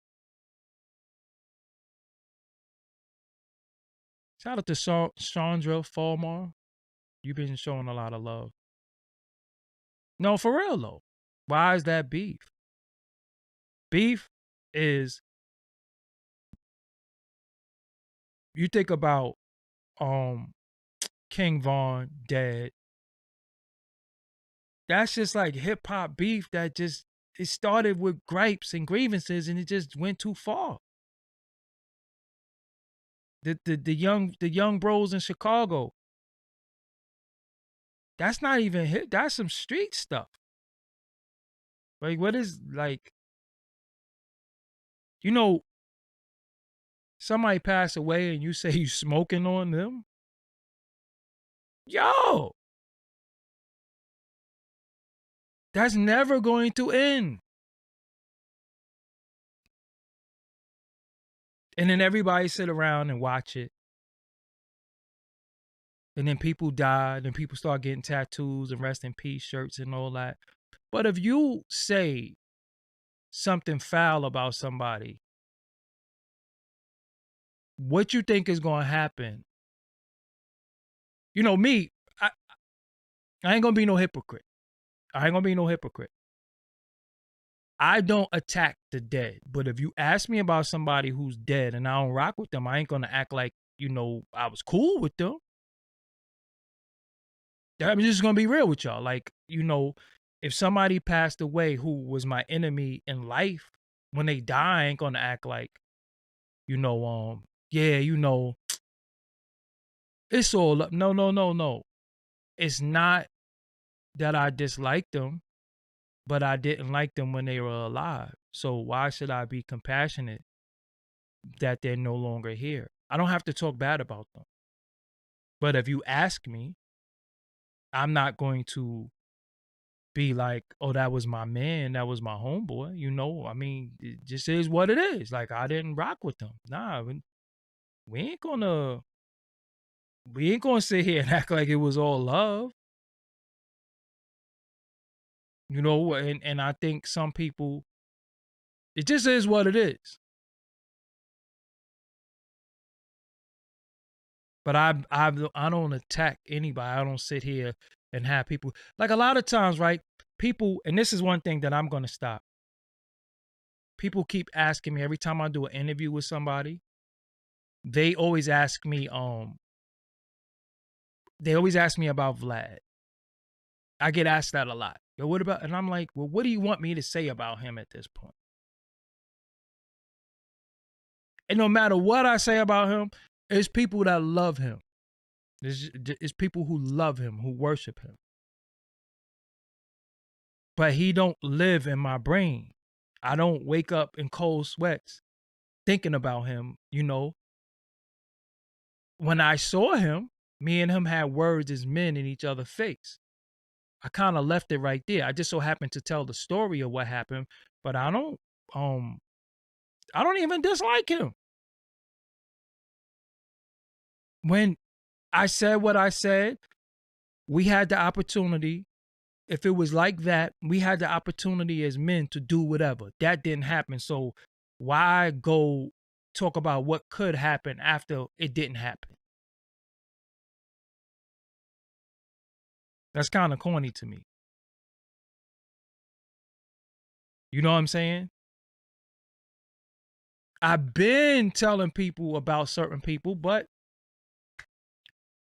Shout out to Chandra Falmar. You've been showing a lot of love. No, for real though. Why is that beef? Beef is, you think about um King Von dead. That's just like hip hop beef that just, it started with gripes and grievances and it just went too far. The young bros in Chicago. That's not even hip, that's some street stuff. Like what is, like, you know, somebody pass away and you say you smoking on them? Yo, that's never going to end. And then everybody sit around and watch it. And then people die, and people start getting tattoos and rest in peace shirts and all that. But if you say something foul about somebody, what you think is going to happen? You know, me, I ain't going to be no hypocrite. I ain't going to be no hypocrite. I don't attack the dead. But if you ask me about somebody who's dead and I don't rock with them, I ain't going to act like, I was cool with them. I'm just going to be real with y'all. Like, if somebody passed away who was my enemy in life, when they die, I ain't going to act like, yeah, It's all up. No, no, no, no. It's not that I disliked them, but I didn't like them when they were alive. So why should I be compassionate that they're no longer here? I don't have to talk bad about them. But if you ask me, I'm not going to be like, oh, that was my man, that was my homeboy. I mean, it just is what it is. Like, I didn't rock with them. Nah, we ain't gonna we ain't gonna sit here and act like it was all love. And I think some people, it just is what it is. But I don't attack anybody. I don't sit here and have people, like, a lot of times, right? People, and this is one thing that I'm gonna stop. People keep asking me every time I do an interview with somebody. They always ask me, about Vlad. I get asked that a lot. Yo, what about? And I'm like, well, what do you want me to say about him at this point? And no matter what I say about him, it's people that love him. It's people who love him, who worship him. But he don't live in my brain. I don't wake up in cold sweats thinking about him. When I saw him, me and him had words as men in each other's face. I kind of left it right there. I just so happened to tell the story of what happened, but I don't even dislike him. When I said what I said, we had the opportunity. If it was like that, we had the opportunity as men to do whatever. That didn't happen. So why go talk about what could happen after it didn't happen? That's kind of corny to me. You know what I'm saying? I've been telling people about certain people, but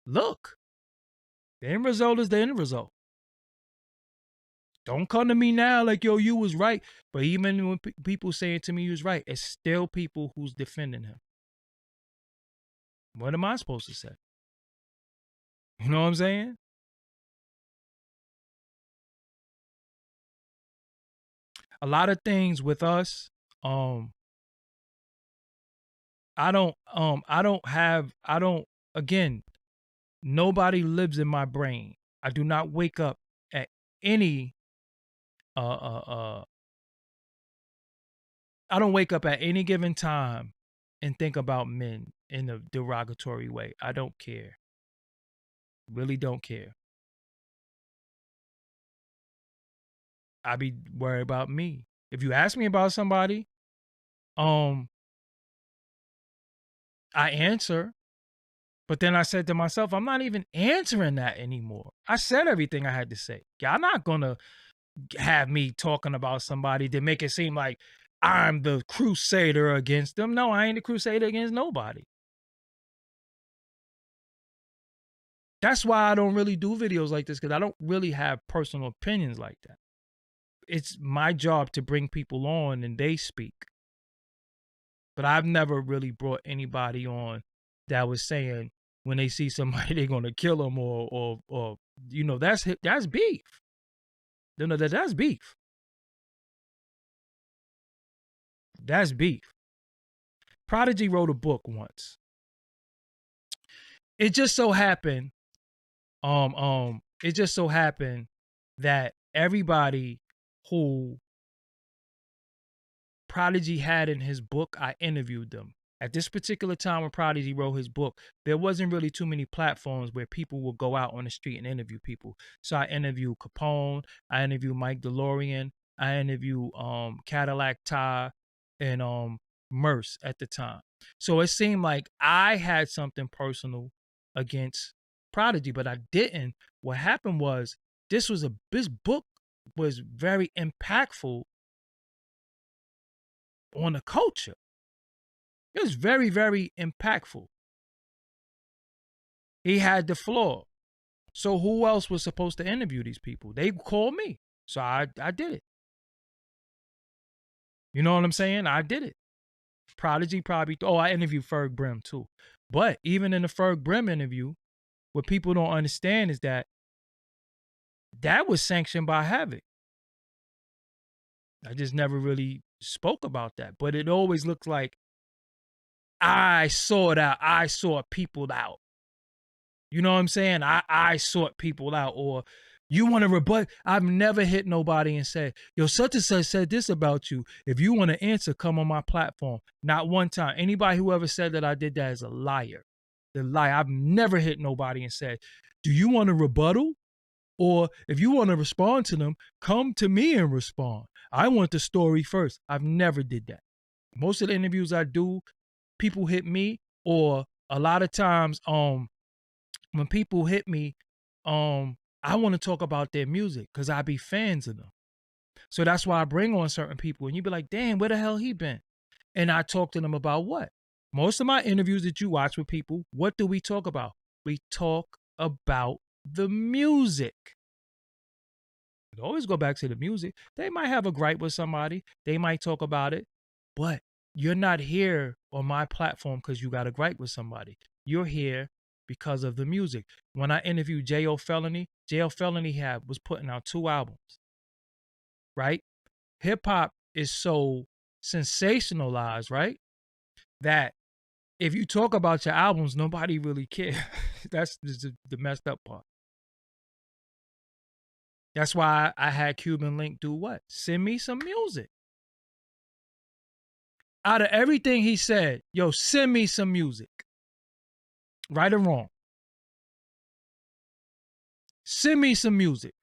look, the end result is the end result. Don't come to me now like, yo, you was right. But even when people saying to me you was right, it's still people who's defending him. What am I supposed to say? You know what I'm saying? A lot of things with us, I don't, again, nobody lives in my brain. I do not wake up at any, uh, uh, uh, I don't wake up at any given time and think about men in a derogatory way. I don't care. Really don't care. I be worried about me. If you ask me about somebody, um, I answer, but then I said to myself, I'm not even answering that anymore. I said everything I had to say. Y'all not gonna have me talking about somebody to make it seem like I'm the crusader against them. No, I ain't the crusader against nobody. That's why I don't really do videos like this, because I don't really have personal opinions like that. It's my job to bring people on and they speak. But I've never really brought anybody on that was saying when they see somebody they're gonna kill them, or that's beef. No, that's beef. That's beef. Prodigy wrote a book once. It just so happened, it just so happened that everybody who Prodigy had in his book, I interviewed them. At this particular time when Prodigy wrote his book, there wasn't really too many platforms where people would go out on the street and interview people. So I interviewed Capone, I interviewed Mike DeLorean, I interviewed Cadillac Ty, and Merce at the time. So it seemed like I had something personal against Prodigy, but I didn't. What happened was this book was very impactful on the culture. It was very, very impactful. He had the floor. So who else was supposed to interview these people? They called me. So I did it. You know what I'm saying? I did it. Prodigy probably. Oh, I interviewed Ferg Brim too. But even in the Ferg Brim interview, what people don't understand is that was sanctioned by Havoc. I just never really spoke about that. But it always looks like I sought out. I sought people out. You know what I'm saying? I sought people out. Or you want to rebut. I've never hit nobody and said, yo, such and such said this about you. If you want to answer, come on my platform. Not one time. Anybody who ever said that I did that is a liar. The lie. I've never hit nobody and said, do you want a rebuttal? Or if you want to respond to them, come to me and respond. I want the story first. I've never did that. Most of the interviews I do, people hit me, or a lot of times, when people hit me, I want to talk about their music because I be fans of them. So that's why I bring on certain people, and you be like, damn, where the hell he been? And I talk to them about what? Most of my interviews that you watch with people, what do we talk about? We talk about the music. It always go back to the music. They might have a gripe with somebody. They might talk about it, but you're not here on my platform because you got a gripe with somebody. You're here because of the music. When I interviewed J.O. Felony was putting out 2 albums, right? Hip hop is so sensationalized, right? That if you talk about your albums, nobody really cares. That's the messed up part. That's why I had Cuban Link do what? Send me some music. Out of everything he said, yo, send me some music. Right or wrong. Send me some music.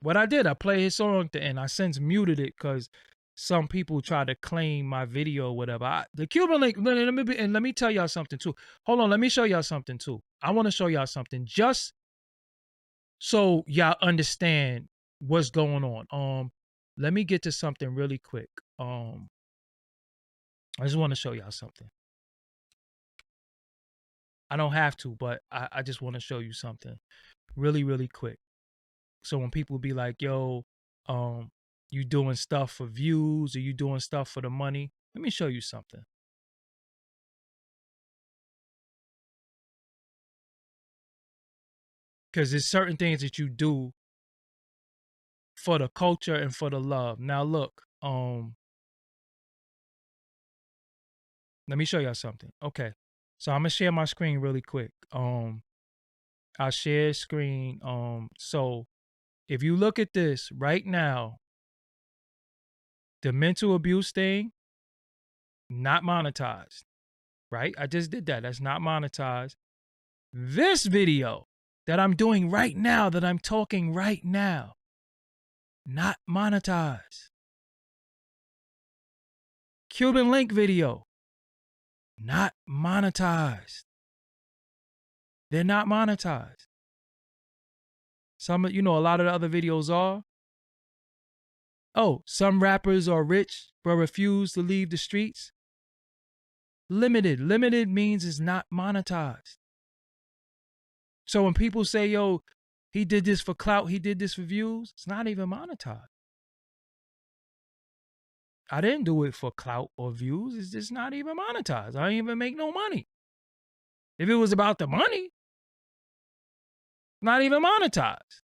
What I did, I played his song at the end. I since muted it because some people try to claim my video or whatever. The Cuban Link, let me tell y'all something too. Hold on, let me show y'all something too. I want to show y'all something just so y'all understand what's going on. Let me get to something really quick. I just want to show y'all something. I don't have to, but I just want to show you something really, really quick. So when people be like, yo, you doing stuff for views or you doing stuff for the money, let me show you something. Because there's certain things that you do for the culture and for the love. Now look, let me show y'all something. Okay. So I'm gonna share my screen really quick. I'll share screen. So if you look at this right now, the mental abuse thing, not monetized, right? I just did that. That's not monetized. This video that I'm doing right now, that I'm talking right now, not monetized. Cuban Link video, not monetized. They're not monetized. Some, a lot of the other videos are. Oh, some rappers are rich but refuse to leave the streets. Limited. Limited means it's not monetized. So when people say, yo, he did this for clout, he did this for views, it's not even monetized. I didn't do it for clout or views. It's just not even monetized. I didn't even make no money. If it was about the money, not even monetized.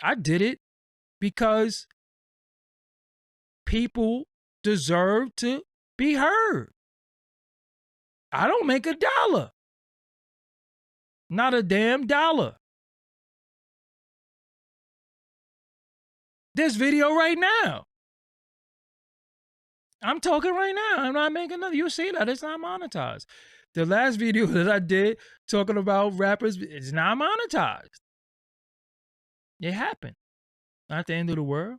I did it because people deserve to be heard. I don't make a dollar. Not a damn dollar. This video right now. I'm talking right now. I'm not making nothing. You see that. It's not monetized. The last video that I did talking about rappers, it's not monetized. It happened. Not the end of the world.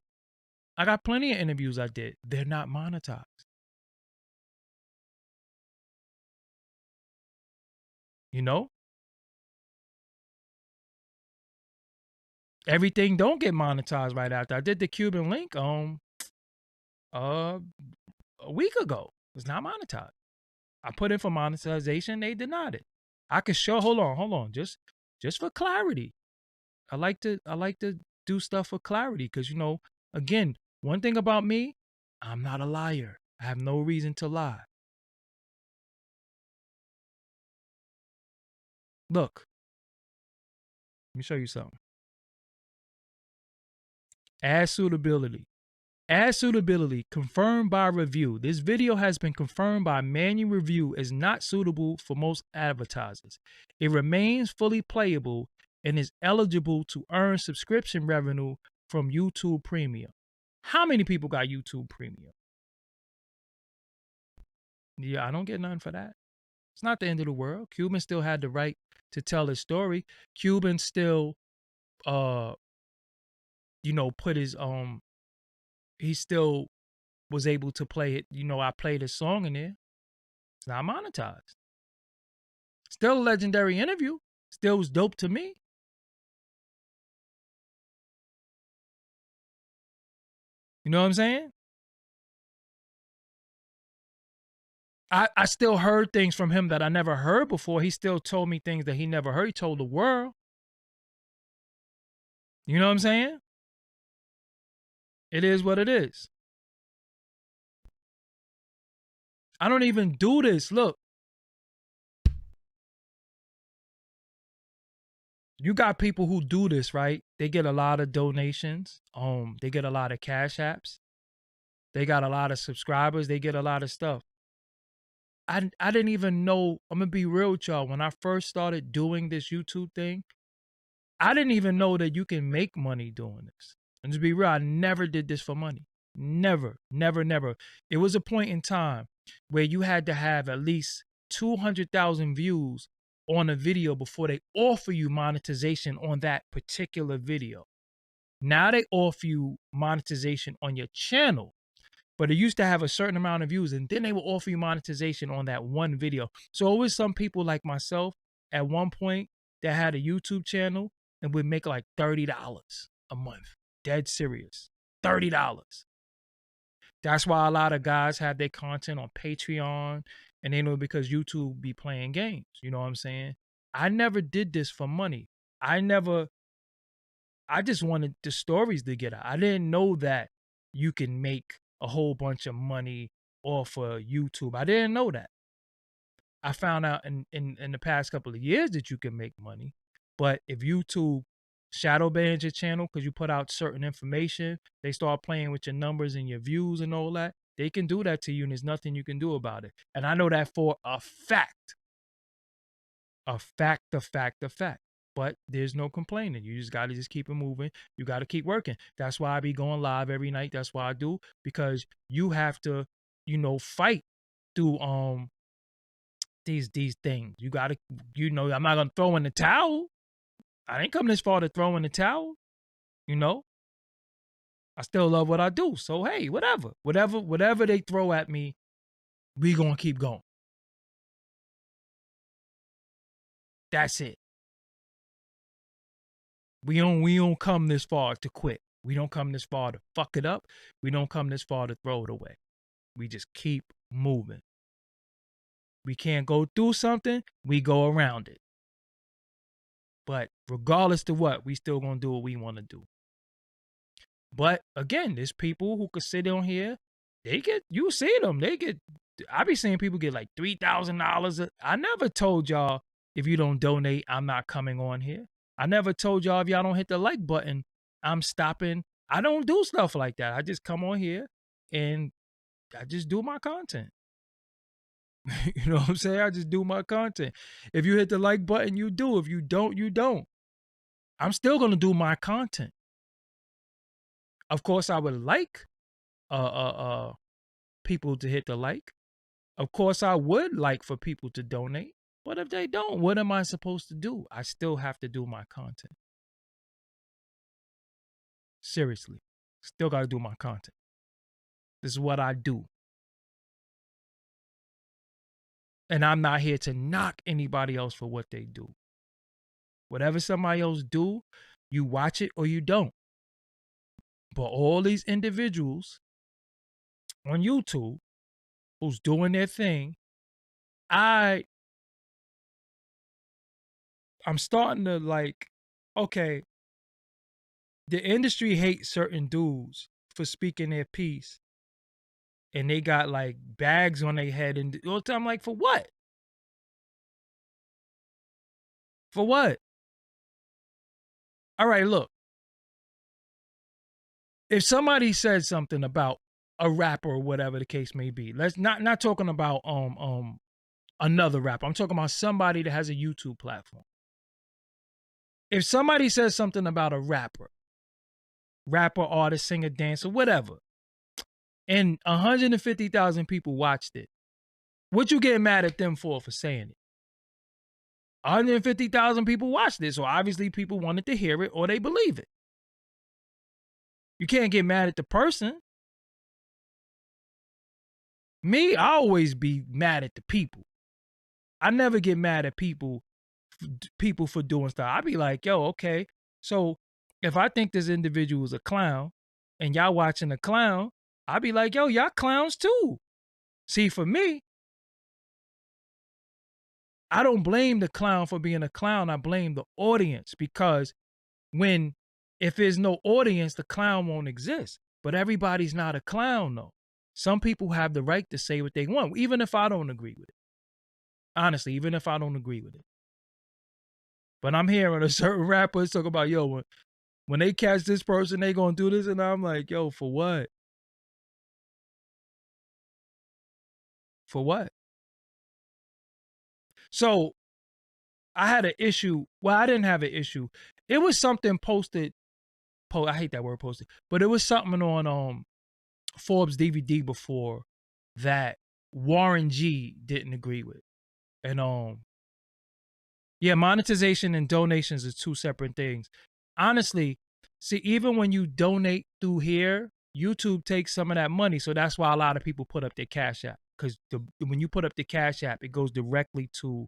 I got plenty of interviews I did. They're not monetized. You know? Everything don't get monetized right after. I did the Cuban Link a week ago. It's not monetized. I put in for monetization, they denied it. I could show, hold on, just for clarity. I like to do stuff for clarity. Because, again, one thing about me, I'm not a liar. I have no reason to lie. Look, let me show you something. Ad suitability. Ad suitability confirmed by review. This video has been confirmed by manual review as not suitable for most advertisers. It remains fully playable and is eligible to earn subscription revenue from YouTube Premium. How many people got YouTube Premium? Yeah, I don't get nothing for that. It's not the end of the world. Cuban still had the right to tell his story. Cuban still uh put his he still was able to play it. I played his song in there. It's not monetized. Still a legendary interview. Still was dope to me. You know what I'm saying? I still heard things from him that I never heard before. He still told me things that he never heard. He told the world. You know what I'm saying? It is what it is. I don't even do this. Look. You got people who do this, right? They get a lot of donations. They get a lot of cash apps. They got a lot of subscribers. They get a lot of stuff. I didn't even know. I'm gonna be real with y'all. When I first started doing this YouTube thing, I didn't even know that you can make money doing this. And to be real, I never did this for money. Never, never, never. It was a point in time where you had to have at least 200,000 views on a video before they offer you monetization on that particular video. Now they offer you monetization on your channel, but it used to have a certain amount of views, and then they will offer you monetization on that one video. So it was some people like myself at one point that had a YouTube channel and would make like $30 a month. Dead serious. $30. That's why a lot of guys have their content on Patreon, and they know because YouTube be playing games. You know what I'm saying? I never did this for money. I just wanted the stories to get out. I didn't know that you can make a whole bunch of money off of YouTube. I didn't know that. I found out in the past couple of years that you can make money. But if YouTube shadow bans your channel because you put out certain information, they start playing with your numbers and your views and all that, they can do that to you and there's nothing you can do about it. And I know that for a fact. A fact, a fact, a fact. But there's no complaining. You just got to just keep it moving. You got to keep working. That's why I be going live every night. That's why I do, because you have to, fight through these things. You got to, I'm not going to throw in the towel. I ain't come this far to throw in the towel. I still love what I do. So hey, whatever they throw at me, we going to keep going. That's it. We don't come this far to quit. We don't come this far to fuck it up. We don't come this far to throw it away. We just keep moving. We can't go through something, we go around it. But regardless to what, we still gonna do what we want to do. But again, there's people who could sit on here. You see them. I be seeing people get like $3,000. I never told y'all if you don't donate, I'm not coming on here. I never told y'all if y'all don't hit the like button, I'm stopping. I don't do stuff like that. I just come on here and I just do my content. You know what I'm saying? I just do my content. If you hit the like button, you do. If you don't, you don't. I'm still gonna do my content. Of course, I would like people to hit the like. Of course, I would like for people to donate. But if they don't, what am I supposed to do? I still have to do my content. Seriously. Still got to do my content. This is what I do. And I'm not here to knock anybody else for what they do. Whatever somebody else do, you watch it or you don't. But all these individuals on YouTube who's doing their thing, I'm starting to like, okay, the industry hates certain dudes for speaking their piece, and they got like bags on their head, and all the time, like, for what? For what? All right, look. If somebody said something about a rapper or whatever the case may be, let's not talking about another rapper. I'm talking about somebody that has a YouTube platform. If somebody says something about a rapper, artist, singer, dancer, whatever, and 150,000 people watched it, what you getting mad at them for saying it? 150,000 people watched it, so obviously people wanted to hear it or they believe it. You can't get mad at the person. Me, I always be mad at the people. I never get mad at people for doing stuff. I be like, yo, okay. So if I think this individual is a clown and y'all watching a clown, I be like, yo, y'all clowns too. See, for me, I don't blame the clown for being a clown. I blame the audience, because if there's no audience, the clown won't exist. But everybody's not a clown, though. Some people have the right to say what they want, even if I don't agree with it. Honestly, even if I don't agree with it. But I'm hearing a certain rappers talk about, yo, when they catch this person, they gonna do this, and I'm like, yo, for what? For what? So I had an issue. Well, I didn't have an issue. It was something posted. I hate that word posted, but it was something on Forbes DVD before that Warren G didn't agree with. And yeah, monetization and donations is two separate things. Honestly, see, even when you donate through here, YouTube takes some of that money. So that's why a lot of people put up their Cash App. Because when you put up the Cash App, it goes directly to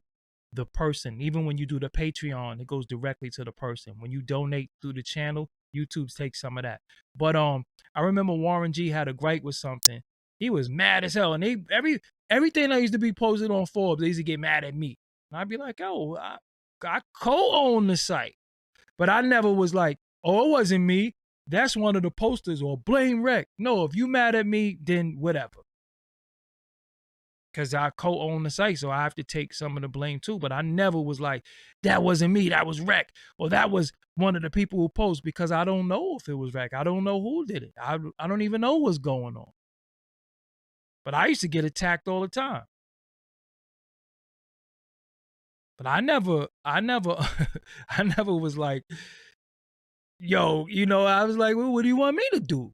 the person. Even when you do the Patreon, it goes directly to the person. When you donate through the channel, YouTube takes some of that. But I remember Warren G had a gripe with something. He was mad as hell. And everything that used to be posted on Forbes, they used to get mad at me. And I'd be like, oh, I co-own the site. But I never was like, oh, it wasn't me. That's one of the posters, or blame Rec. No, if you mad at me, then whatever. Because I co-own the site, so I have to take some of the blame too. But I never was like, that wasn't me, that was Rec. Or that was one of the people who post, because I don't know if it was Rec. I don't know who did it. I don't even know what's going on. But I used to get attacked all the time. But I never I never was like, yo, I was like, well, what do you want me to do?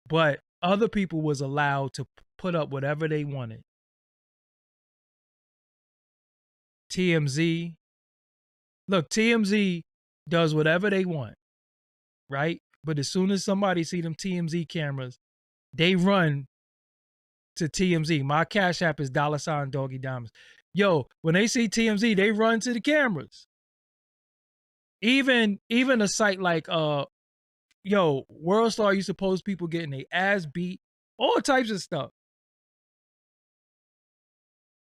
But other people was allowed to put up whatever they wanted. TMZ, look, TMZ does whatever they want, right? But as soon as somebody see them TMZ cameras, they run to TMZ. My Cash App is $Doggie Diamonds. Yo, when they see TMZ, they run to the cameras. Even a site like World Star used to post people getting their ass beat, all types of stuff.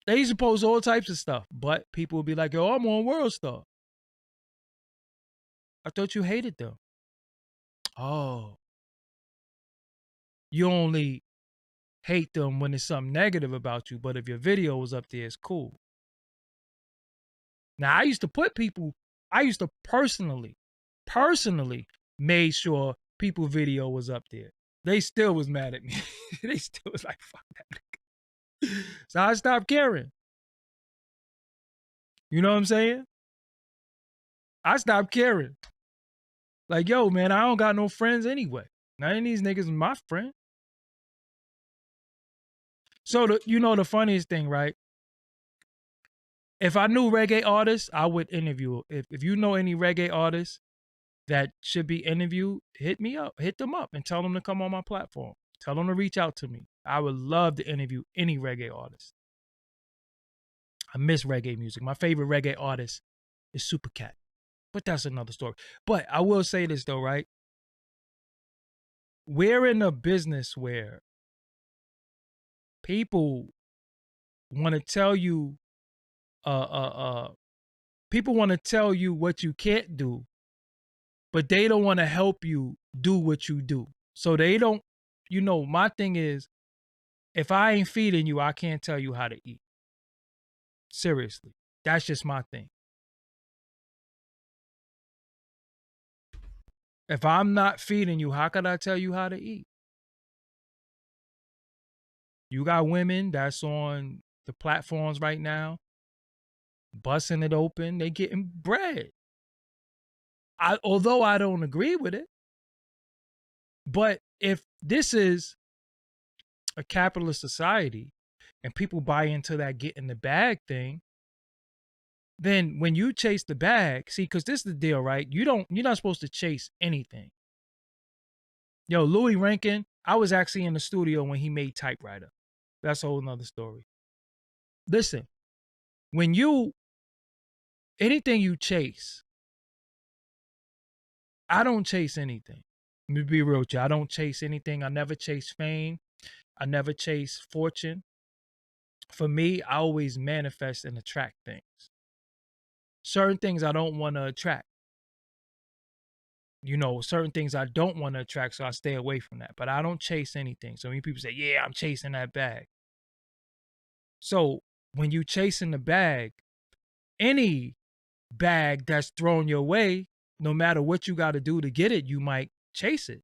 They used to post all types of stuff, but people would be like, yo, I'm on World Star. I thought you hated them. Oh. You only hate them when there's something negative about you, but if your video was up there, it's cool. Now, I used to personally made sure people video was up there. They still was mad at me. They still was like, fuck that nigga. So I stopped caring. You know what I'm saying? I stopped caring. Like, yo, man, I don't got no friends anyway. None of these niggas is my friend. So the funniest thing, right? If I knew reggae artists, I would interview. If you know any reggae artists that should be interviewed, hit them up and tell them to come on my platform. Tell them to reach out to me. I would love to interview any reggae artist. I miss reggae music. My favorite reggae artist is Supercat. But that's another story. But I will say this though, right? We're in a business where people want to tell you people want to tell you what you can't do but they don't want to help you do what you do. So they don't, my thing is, if I ain't feeding you, I can't tell you how to eat. Seriously. That's just my thing. If I'm not feeding you, how could I tell you how to eat? You got women that's on the platforms right now, busting it open, they getting bread. Although I don't agree with it, but if this is a capitalist society and people buy into that getting the bag thing, then when you chase the bag, see, because this is the deal, right? You're not supposed to chase anything. Yo, Louis Rankin, I was actually in the studio when he made Typewriter. That's a whole nother story. Listen, when anything you chase, I don't chase anything. Let me be real with you. I don't chase anything. I never chase fame. I never chase fortune. For me, I always manifest and attract things. Certain things I don't want to attract. Certain things I don't want to attract, so I stay away from that. But I don't chase anything. So many people say, yeah, I'm chasing that bag. So when you chasing the bag, any bag that's thrown your way, no matter what you got to do to get it, you might chase it.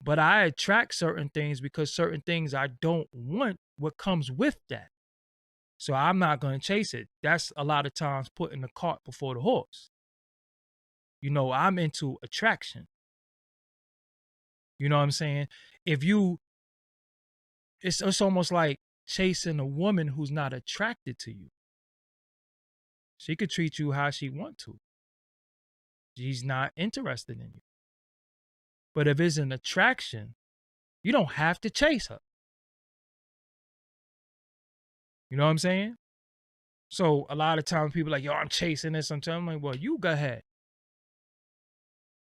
But I attract certain things because certain things I don't want what comes with that. So I'm not going to chase it. That's a lot of times putting the cart before the horse. I'm into attraction. You know what I'm saying? If you, it's almost like chasing a woman who's not attracted to you. She could treat you how she want to. She's not interested in you. But if it's an attraction, you don't have to chase her. You know what I'm saying? So a lot of times people are like, yo, I'm chasing this. I'm like, well, you go ahead.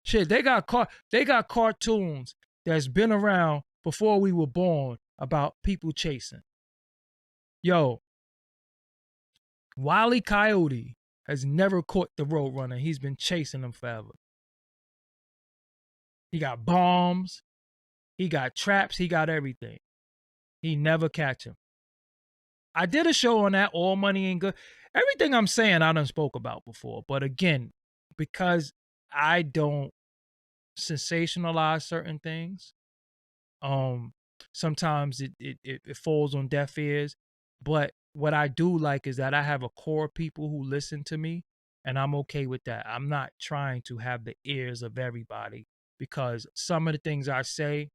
Shit, they got cartoons that's been around before we were born about people chasing. Yo, Wile E. Coyote has never caught the Roadrunner. He's been chasing them forever. He got bombs. He got traps. He got everything. He never catch him. I did a show on that, All Money Ain't Good. Everything I'm saying I done spoke about before. But again, because I don't sensationalize certain things, sometimes it falls on deaf ears. But what I do like is that I have a core of people who listen to me, and I'm okay with that. I'm not trying to have the ears of everybody, because some of the things I say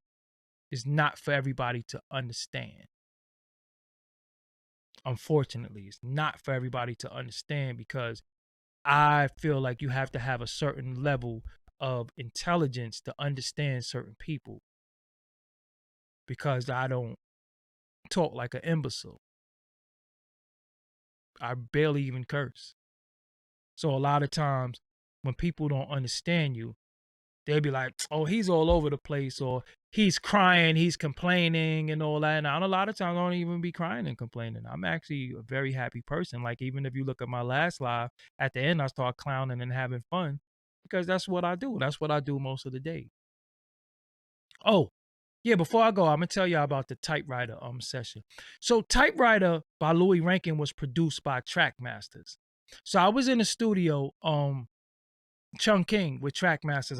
is not for everybody to understand. Unfortunately, it's not for everybody to understand, because I feel like you have to have a certain level of intelligence to understand certain people, because I don't talk like an imbecile. I barely even curse. So a lot of times when people don't understand you, they'll be like, oh, he's all over the place, or he's crying, he's complaining and all that. And a lot of times I don't even be crying and complaining. I'm actually a very happy person. Like, even if you look at my last live, at the end I start clowning and having fun, because that's what I do. That's what I do most of the day. Oh, yeah, before I go, I'm gonna tell y'all about the Typewriter session. So Typewriter by Louis Rankin was produced by Trackmasters. So I was in the studio, Chung King with Trackmasters.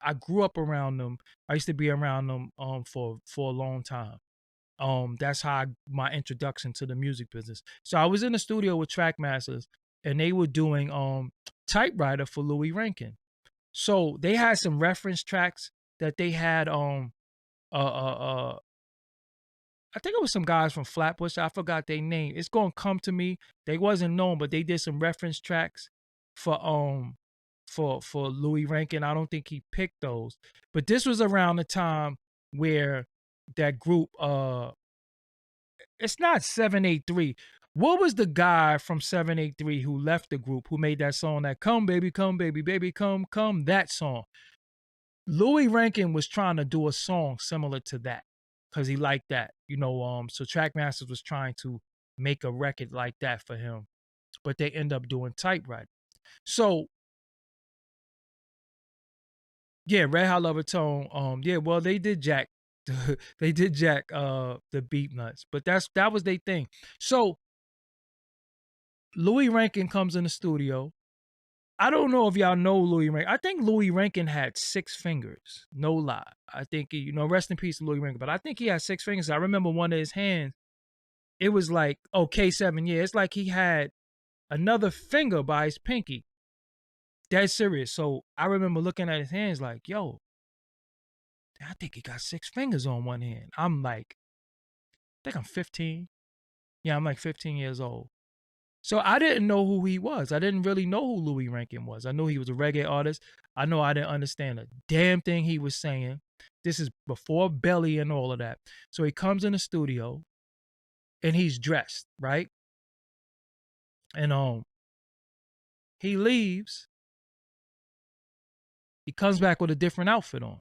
I grew up around them. I used to be around them for a long time. That's how my introduction to the music business. So I was in the studio with Trackmasters, and they were doing Typewriter for Louis Rankin. So they had some reference tracks that they had uh uh uh I think it was some guys from Flatbush. I forgot their name. It's gonna come to me. They wasn't known, but they did some reference tracks for for Louis Rankin. I don't think he picked those. But this was around the time where that group it's not 783. What was the guy from 783 who left the group, who made that song, that come baby, baby, come, that song? Louis Rankin was trying to do a song similar to that, because he liked that, so Trackmasters was trying to make a record like that for him, but they end up doing Typewriter. So Yeah, Red Hot Lover Tone. Yeah, well, they did jack, they did jack the beat nuts, but that was their thing. So Louis Rankin comes in the studio. I don't know if y'all know Louis Rankin. I think Louis Rankin had 6 fingers. No lie. I think rest in peace to Louis Rankin. But I think he had 6 fingers. I remember one of his hands. It was like, K7. Yeah, it's like he had another finger by his pinky. Dead serious. So I remember looking at his hands like, yo, I think he got 6 fingers on one hand. I'm like, I think I'm 15. Yeah, I'm like 15 years old. So I didn't know who he was. I didn't really know who Louis Rankin was. I knew he was a reggae artist. I know I didn't understand a damn thing he was saying. This is before Belly and all of that. So he comes in the studio and he's dressed, right? And he leaves. He comes back with a different outfit on.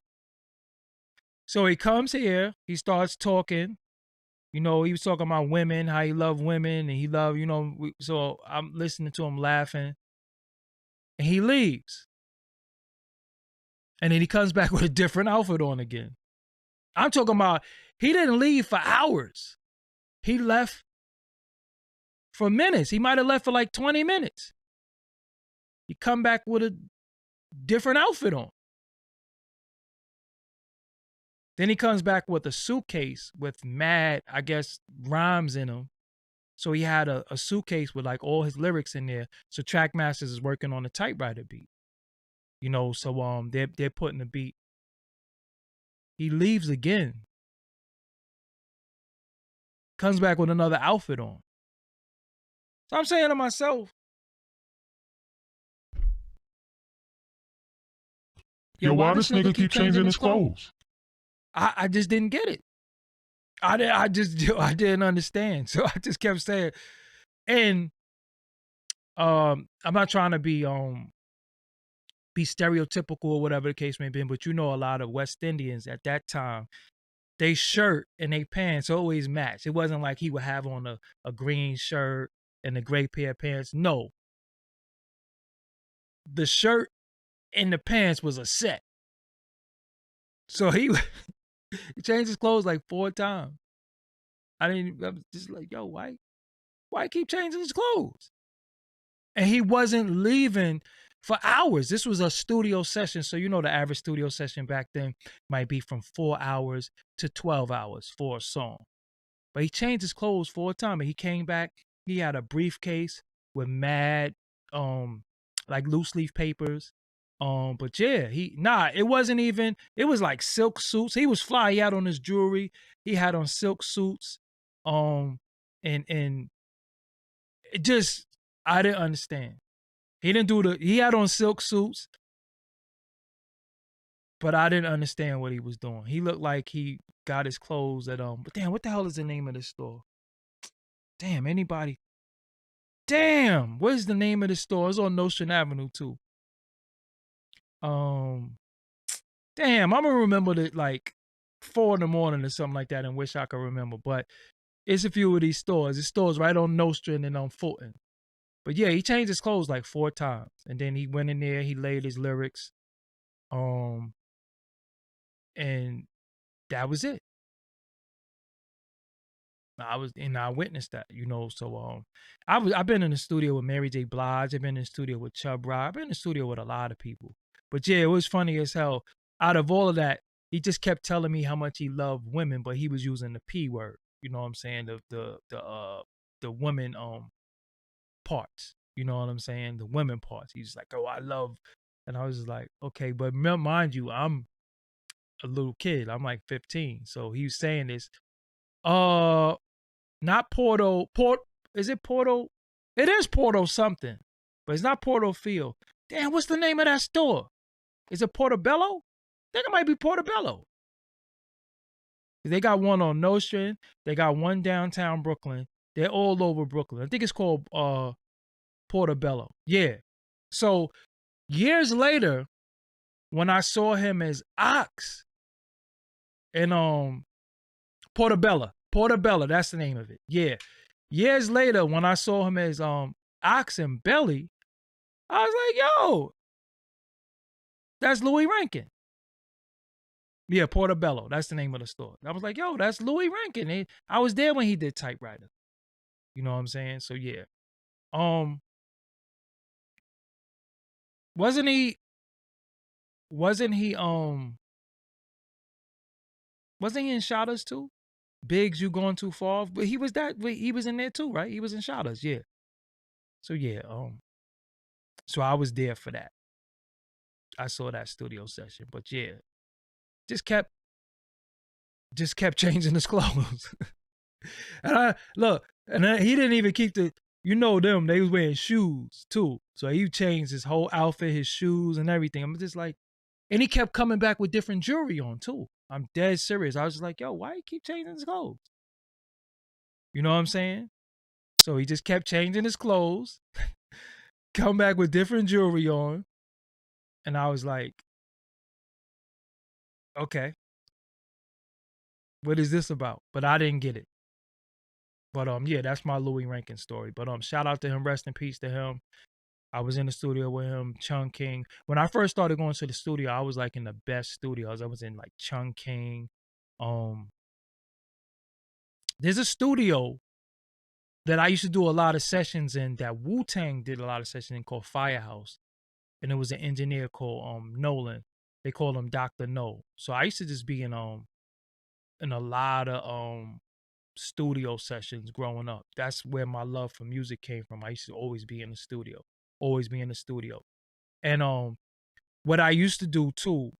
So he comes here, he starts talking. He was talking about women, how he loved women, and he loved, so I'm listening to him laughing. And he leaves. And then he comes back with a different outfit on again. I'm talking about he didn't leave for hours. He left for minutes. He might have left for like 20 minutes. He come back with a different outfit on. Then he comes back with a suitcase with mad, I guess, rhymes in them. So he had a suitcase with like all his lyrics in there. So Trackmasters is working on a typewriter beat. So they're putting the beat. He leaves again. Comes back with another outfit on. So I'm saying to myself, yo, why this nigga keep changing his clothes? I just didn't get it. I didn't understand. So I just kept saying, and I'm not trying to be stereotypical or whatever the case may be, but a lot of West Indians at that time, they shirt and they pants always match. It wasn't like he would have on a green shirt and a gray pair of pants. No. The shirt and the pants was a set. So he changed his clothes like 4 times. I was just like, yo, why keep changing his clothes? And he wasn't leaving for hours. This was a studio session. So, the average studio session back then might be from 4 hours to 12 hours for a song. But he changed his clothes 4 times. And he came back. He had a briefcase with mad, like loose leaf papers. But yeah, it wasn't even, it was like silk suits. He was fly. He had on his jewelry. He had on silk suits. And it just, I didn't understand. He had on silk suits, but I didn't understand what he was doing. He looked like he got his clothes at, but damn, what the hell is the name of this store? Damn, anybody? Damn, what is the name of this store? It's on Nostrand Avenue too. Damn, I'm gonna remember it like 4 in the morning or something like that and wish I could remember. But it's a few of these stores. It's stores right on Nostrand and on Fulton. But yeah, he changed his clothes like 4 times. And then he went in there, he laid his lyrics. And that was it. I witnessed that, So I've been in the studio with Mary J. Blige. I've been in the studio with Chubb Rock. I've been in the studio with a lot of people. But yeah, it was funny as hell. Out of all of that, he just kept telling me how much he loved women, but he was using the P word. You know what I'm saying? The women parts. You know what I'm saying? The women parts. He's like, oh, I love, and I was just like, okay, but mind you, I'm a little kid. I'm like 15, so he was saying this. Not Port. Is it Porto? It is Porto something, but it's not Porto Field. Damn, what's the name of that store? Is it Portobello? I think it might be Portobello. They got one on Nostrand. They got one downtown Brooklyn. They're all over Brooklyn. I think it's called Portobello. Yeah. So years later, when I saw him as Ox and Portobello, that's the name of it. Yeah. Years later, when I saw him as Ox and Belly, I was like, yo, that's Louis Rankin. Yeah, Portobello. That's the name of the store. I was like, yo, that's Louis Rankin. I was there when he did Typewriter. You know what I'm saying? So yeah. Um, wasn't he? Wasn't he? Wasn't he in Shotters too? Biggs, you going too far? But he was that. He was in there too, right? He was in Shotters. Yeah. So yeah. So I was there for that. I saw that studio session. But yeah, just kept changing his clothes. And I look, and he didn't even keep the. You know them. They was wearing shoes too. So he changed his whole outfit, his shoes, and everything. I'm just like, and he kept coming back with different jewelry on too. I'm dead serious. I was just like, yo, why you keep changing his clothes? You know what I'm saying? So he just kept changing his clothes, come back with different jewelry on, and I was like, okay, what is this about? But I didn't get it. But yeah, that's my Louis Rankin story. But shout out to him, rest in peace to him. I was in the studio with him, Chung King. When I first started going to the studio, I was like in the best studios. I was in like Chung King. There's a studio that I used to do a lot of sessions in that Wu-Tang did a lot of sessions in called Firehouse. And it was an engineer called Nolan. They called him Dr. No. So I used to just be in a lot of studio sessions growing up. That's where my love for music came from. I used to always be in the studio. Always be in the studio. And what I used to do too,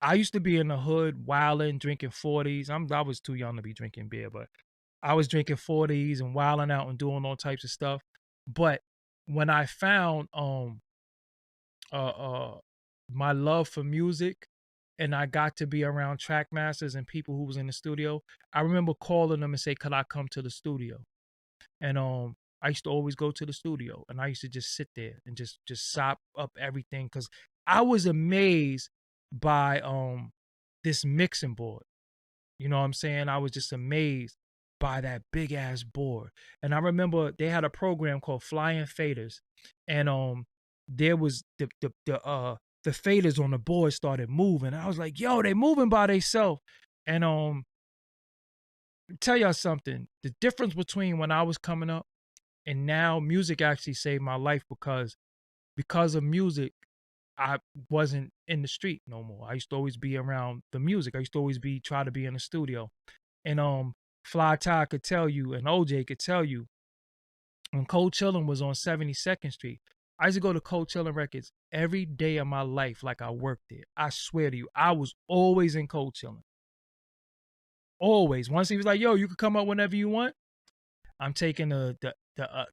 I used to be in the hood wilding, drinking 40s. I was too young to be drinking beer, but I was drinking 40s and wilding out and doing all types of stuff. But when I found uh uh my love for music and I got to be around track masters and people who was in the studio, I remember calling them and say, could I come to the studio? And I used to always go to the studio and I used to just sit there and just sop up everything because I was amazed by this mixing board. You know what I'm saying? I was just amazed by that big ass board. And I remember they had a program called Flying Faders, and there was the faders on the board started moving. I was like, yo, they moving by themselves. And tell y'all something. The difference between when I was coming up and now, music actually saved my life because of music, I wasn't in the street no more. I used to always be around the music. I used to always try to be in the studio. And Fly Ty could tell you, and OJ could tell you, when Cold Chillin' was on 72nd Street, I used to go to Cold Chillin' Records every day of my life like I worked there. I swear to you, I was always in Cold Chillin'. Always. Once he was like, yo, you could come up whenever you want. I'm taking the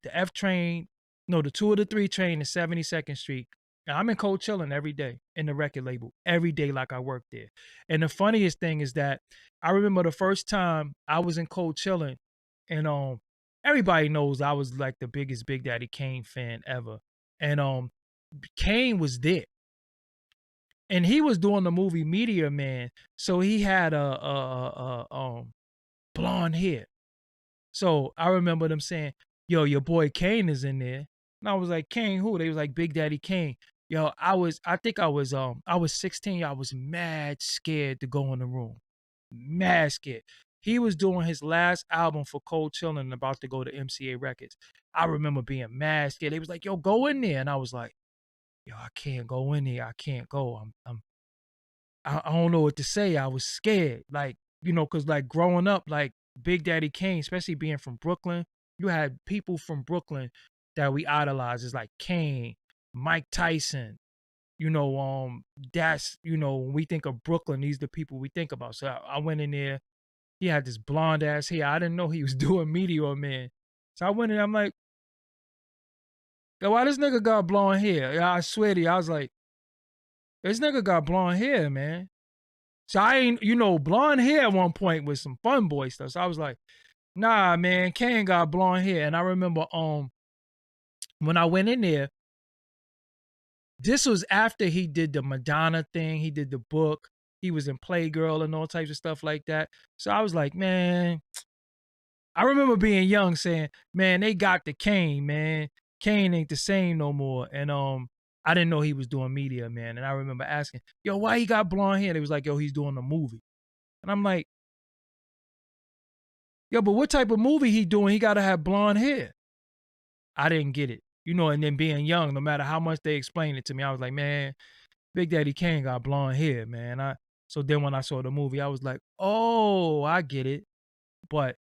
F train, no, the 2 or the 3 train to 72nd Street. And I'm in Cold Chillin' every day in the record label, every day like I work there. And the funniest thing is that I remember the first time I was in Cold Chillin', and everybody knows I was like the biggest Big Daddy Kane fan ever. And Kane was there. And he was doing the movie Meteor Man, so he had a blonde hair. So I remember them saying, yo, your boy Kane is in there. And I was like, Kane who? They was like, Big Daddy Kane. Yo, I think I was 16. I was mad scared to go in the room. Mad scared. He was doing his last album for Cold Chillin' and about to go to MCA Records. I remember being mad scared. They was like, yo, go in there. And I was like, yo, I can't go in there. I can't go. I don't know what to say. I was scared. Like, cause like growing up, like Big Daddy Kane, especially being from Brooklyn, you had people from Brooklyn that we idolized. It's like Kane, Mike Tyson, that's, when we think of Brooklyn, these are the people we think about. So I went in there. He had this blonde ass hair. I didn't know he was doing Meteor Man. So I went in, I'm like, yo, why this nigga got blonde hair? Yeah, I swear to you, I was like, this nigga got blonde hair, man. So I ain't, blonde hair at one point with some fun boy stuff. So I was like, nah, man, Kane got blonde hair. And I remember when I went in there, this was after he did the Madonna thing, he did the book, he was in Playgirl and all types of stuff like that. So I was like, man, I remember being young saying, man, they got the Kane, man. Kane ain't the same no more. And I didn't know he was doing media, man. And I remember asking, yo, why he got blonde hair? They was like, yo, he's doing a movie. And I'm like, yo, but what type of movie he doing? He got to have blonde hair. I didn't get it. And then being young, no matter how much they explained it to me, I was like, man, Big Daddy Kane got blonde hair, man. So then when I saw the movie, I was like, oh, I get it. But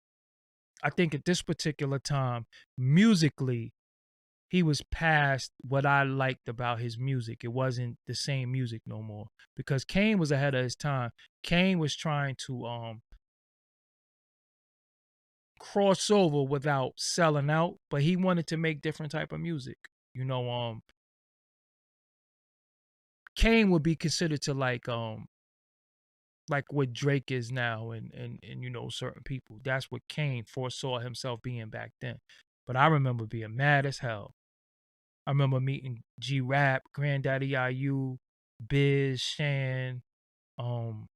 I think at this particular time, musically, he was past what I liked about his music. It wasn't the same music no more because Kane was ahead of his time. Kane was trying to cross over without selling out, but he wanted to make different type of music. Kane would be considered to like what Drake is now and certain people. That's what Kane foresaw himself being back then. But I remember being mad as hell. I remember meeting G-Rap, Granddaddy IU, Biz, Shan, um,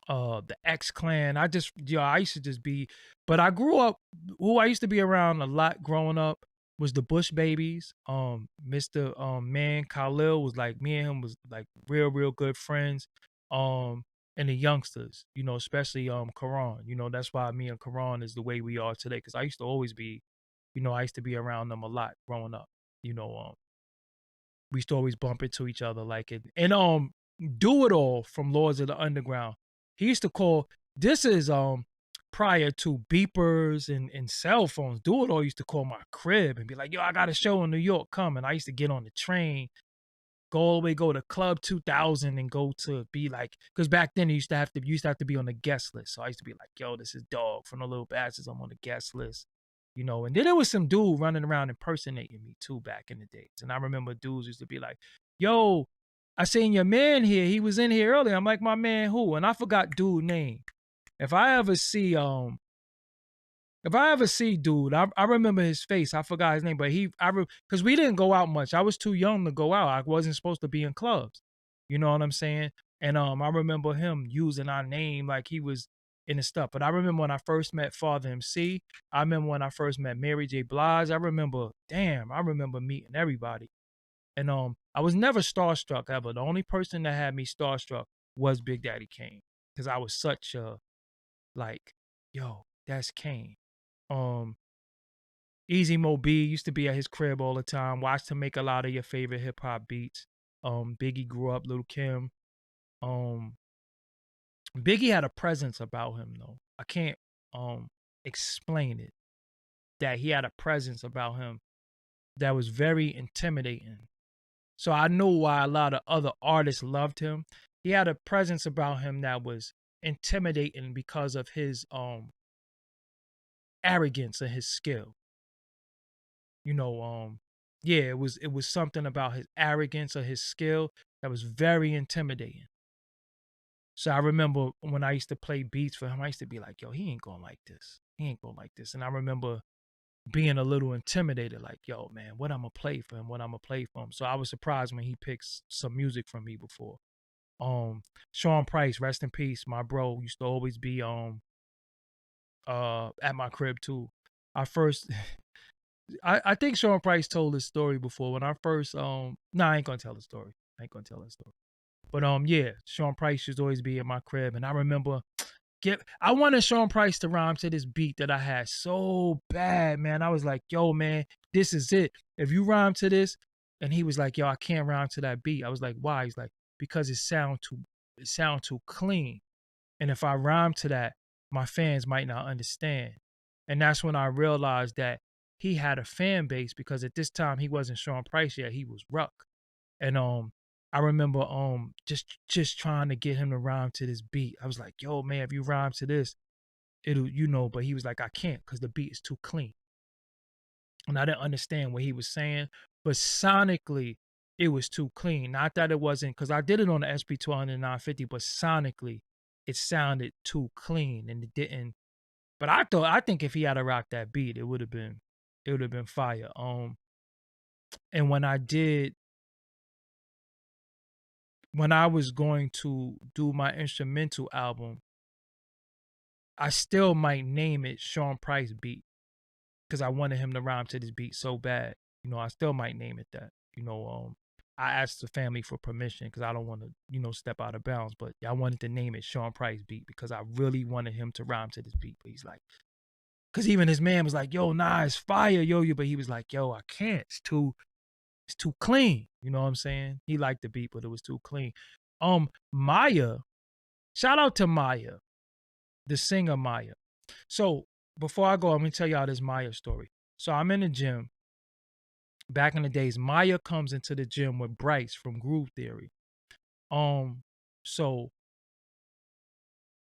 the X Clan. I used to just be, but I grew up. Who I used to be around a lot growing up was the Bush Babies. Mr. Man Khalil was like me and him was like real good friends. And the youngsters, especially Karan. That's why me and Karan is the way we are today. Because I used to always be, I used to be around them a lot growing up. You know, we used to always bump into each other like it. And Do It All from Lords of the Underground. He used to call this is prior to beepers and cell phones. Do It All used to call my crib and be like, yo, I got a show in New York coming. I used to get on the train, go to Club 2000 and go to be like, because back then you used to have to be on the guest list. So I used to be like, yo, this is Dog from the Little Bastards. I'm on the guest list. And then there was some dude running around impersonating me too back in the days. And I remember dudes used to be like, yo, I seen your man here. He was in here earlier. I'm like, my man who? And I forgot dude name. If I ever see dude, I remember his face. I forgot his name, but because we didn't go out much. I was too young to go out. I wasn't supposed to be in clubs. You know what I'm saying? And I remember him using our name like he was in the stuff. But I remember when I first met Father MC. I remember when I first met Mary J. Blige. I remember meeting everybody. And I was never starstruck ever. The only person that had me starstruck was Big Daddy Kane. Because I was such a like, yo, that's Kane. Easy Mo B used to be at his crib all the time. Watched him make a lot of your favorite hip hop beats. Biggie grew up, Lil' Kim. Um, Biggie had a presence about him though. I can't explain it. That he had a presence about him that was very intimidating. So I know why a lot of other artists loved him. He had a presence about him that was intimidating because of his arrogance and his skill. Yeah, it was something about his arrogance or his skill that was very intimidating. So I remember when I used to play beats for him, I used to be like, yo, he ain't going like this. He ain't going like this. And I remember being a little intimidated, like, yo, man, what I'm gonna play for him, what I'm gonna play for him. So I was surprised when he picks some music from me before. Sean Price, rest in peace, my bro, used to always be at my crib too. I first I think Sean Price told this story before when I first I ain't gonna tell the story. I ain't gonna tell that story. But yeah, Sean Price used to always be at my crib, and I remember I wanted Sean Price to rhyme to this beat that I had so bad, man. I was like, yo, man, this is it. If you rhyme to this, and he was like, yo, I can't rhyme to that beat. I was like, why? He's like, because it sound too clean. And if I rhyme to that, my fans might not understand. And that's when I realized that he had a fan base because at this time he wasn't Sean Price yet, he was Ruck. And I remember just trying to get him to rhyme to this beat. I was like, yo, man, if you rhyme to this, it'll, but he was like, I can't because the beat is too clean. And I didn't understand what he was saying, but sonically, it was too clean. Not that it wasn't, because I did it on the SP200 950, but sonically, it sounded too clean and it didn't. But I think if he had to rock that beat, it would have been fire. And when I was going to do my instrumental album, I still might name it Sean Price beat because I wanted him to rhyme to this beat so bad. I still might name it that. I asked the family for permission because I don't want to, step out of bounds. But I wanted to name it Sean Price beat because I really wanted him to rhyme to this beat. But he's like, because even his man was like, yo, nah, it's fire, yo. But he was like, yo, I can't. It's too clean. You know what I'm saying? He liked the beat, but it was too clean. Maya, shout out to Maya, the singer Maya. So before I go, I'm gonna tell y'all this Maya story. So I'm in the gym. Back in the days, Maya comes into the gym with Bryce from Groove Theory. So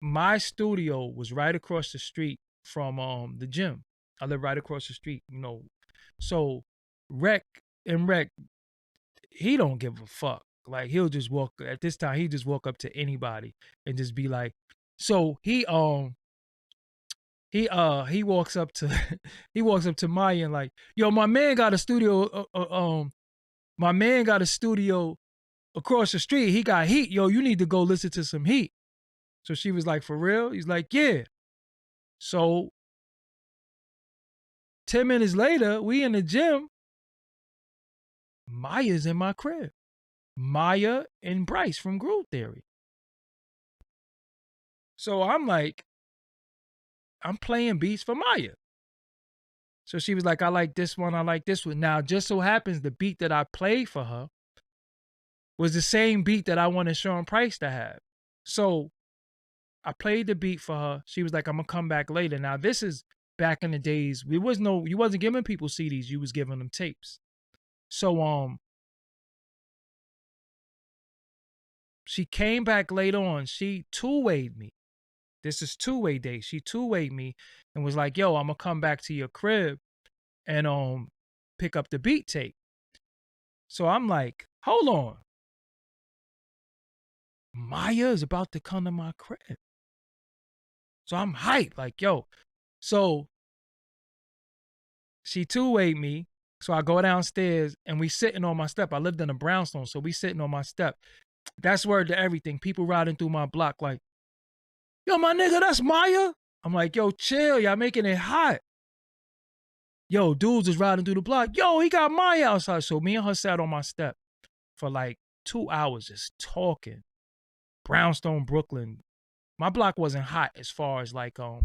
my studio was right across the street from the gym. I live right across the street. So Rec he don't give a fuck. Like he'll just walk at this time, he just walk up to anybody and just be like, so he walks up to he walks up to Maya and like, yo, my man got a studio my man got a studio across the street. He got heat. Yo, you need to go listen to some heat. So she was like, for real? He's like, yeah. So 10 minutes later, we in the gym. Maya's in my crib. Maya and Bryce from Groove Theory. So I'm like, I'm playing beats for Maya. So she was like, I like this one. I like this one. Now, just so happens the beat that I played for her was the same beat that I wanted Sean Price to have. So I played the beat for her. She was like, I'm gonna come back later. Now, this is back in the days. You wasn't giving people CDs, you was giving them tapes. So she came back later on. She two-wayed me. This is two-way day. She two-wayed me and was like, yo, I'm gonna come back to your crib and pick up the beat tape. So I'm like, hold on. Maya is about to come to my crib. So I'm hyped, like, yo. So she two-wayed me. So I go downstairs and we sitting on my step. I lived in a brownstone, so we sitting on my step. That's word to everything. People riding through my block like, yo, my nigga, that's Maya. I'm like, yo, chill. Y'all making it hot. Yo, dudes is riding through the block. Yo, he got Maya outside. So me and her sat on my step for like 2 hours just talking. Brownstone, Brooklyn. My block wasn't hot as far as like, well,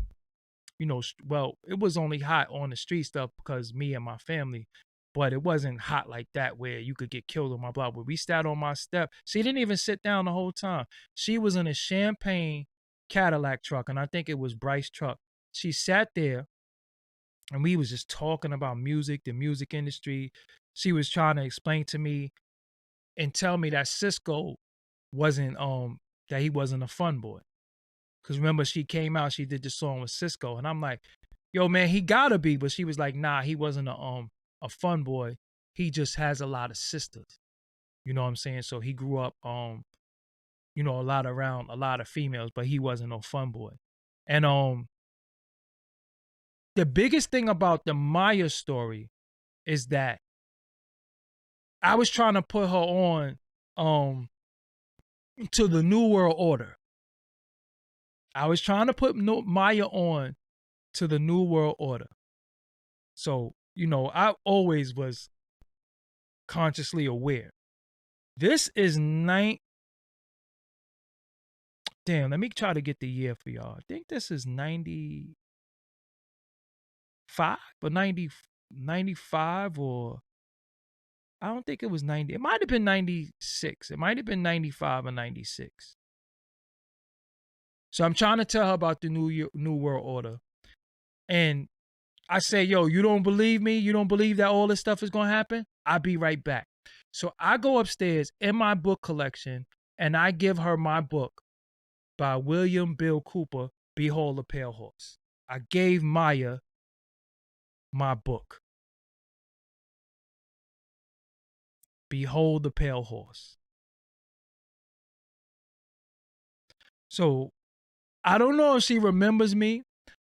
it was only hot on the street stuff because me and my family, but it wasn't hot like that where you could get killed on my block. But we sat on my step. She didn't even sit down the whole time. She was in a champagne Cadillac truck, and I think it was Bryce's truck. She sat there, and we was just talking about music, the music industry. She was trying to explain to me and tell me that Cisco wasn't that he wasn't a fun boy. Cause remember she came out, she did the song with Cisco, and I'm like, yo man, he gotta be. But she was like, nah, he wasn't a fun boy. He just has a lot of sisters. You know what I'm saying? So he grew up a lot around a lot of females, but he wasn't no fun boy. And the biggest thing about the Maya story is that I was trying to put her on to the New World Order. I was trying to put Maya on to the New World Order. So, I always was consciously aware. This is Damn, let me try to get the year for y'all. I think this is 95 or 95 or I don't think it was 90. It might have been 96. It might have been 95 or 96. So I'm trying to tell her about the New World Order. And I say, yo, you don't believe me? You don't believe that all this stuff is going to happen? I'll be right back. So I go upstairs in my book collection and I give her my book by William Bill Cooper, Behold the Pale Horse. I gave Maya my book. Behold the Pale Horse. So I don't know if she remembers me,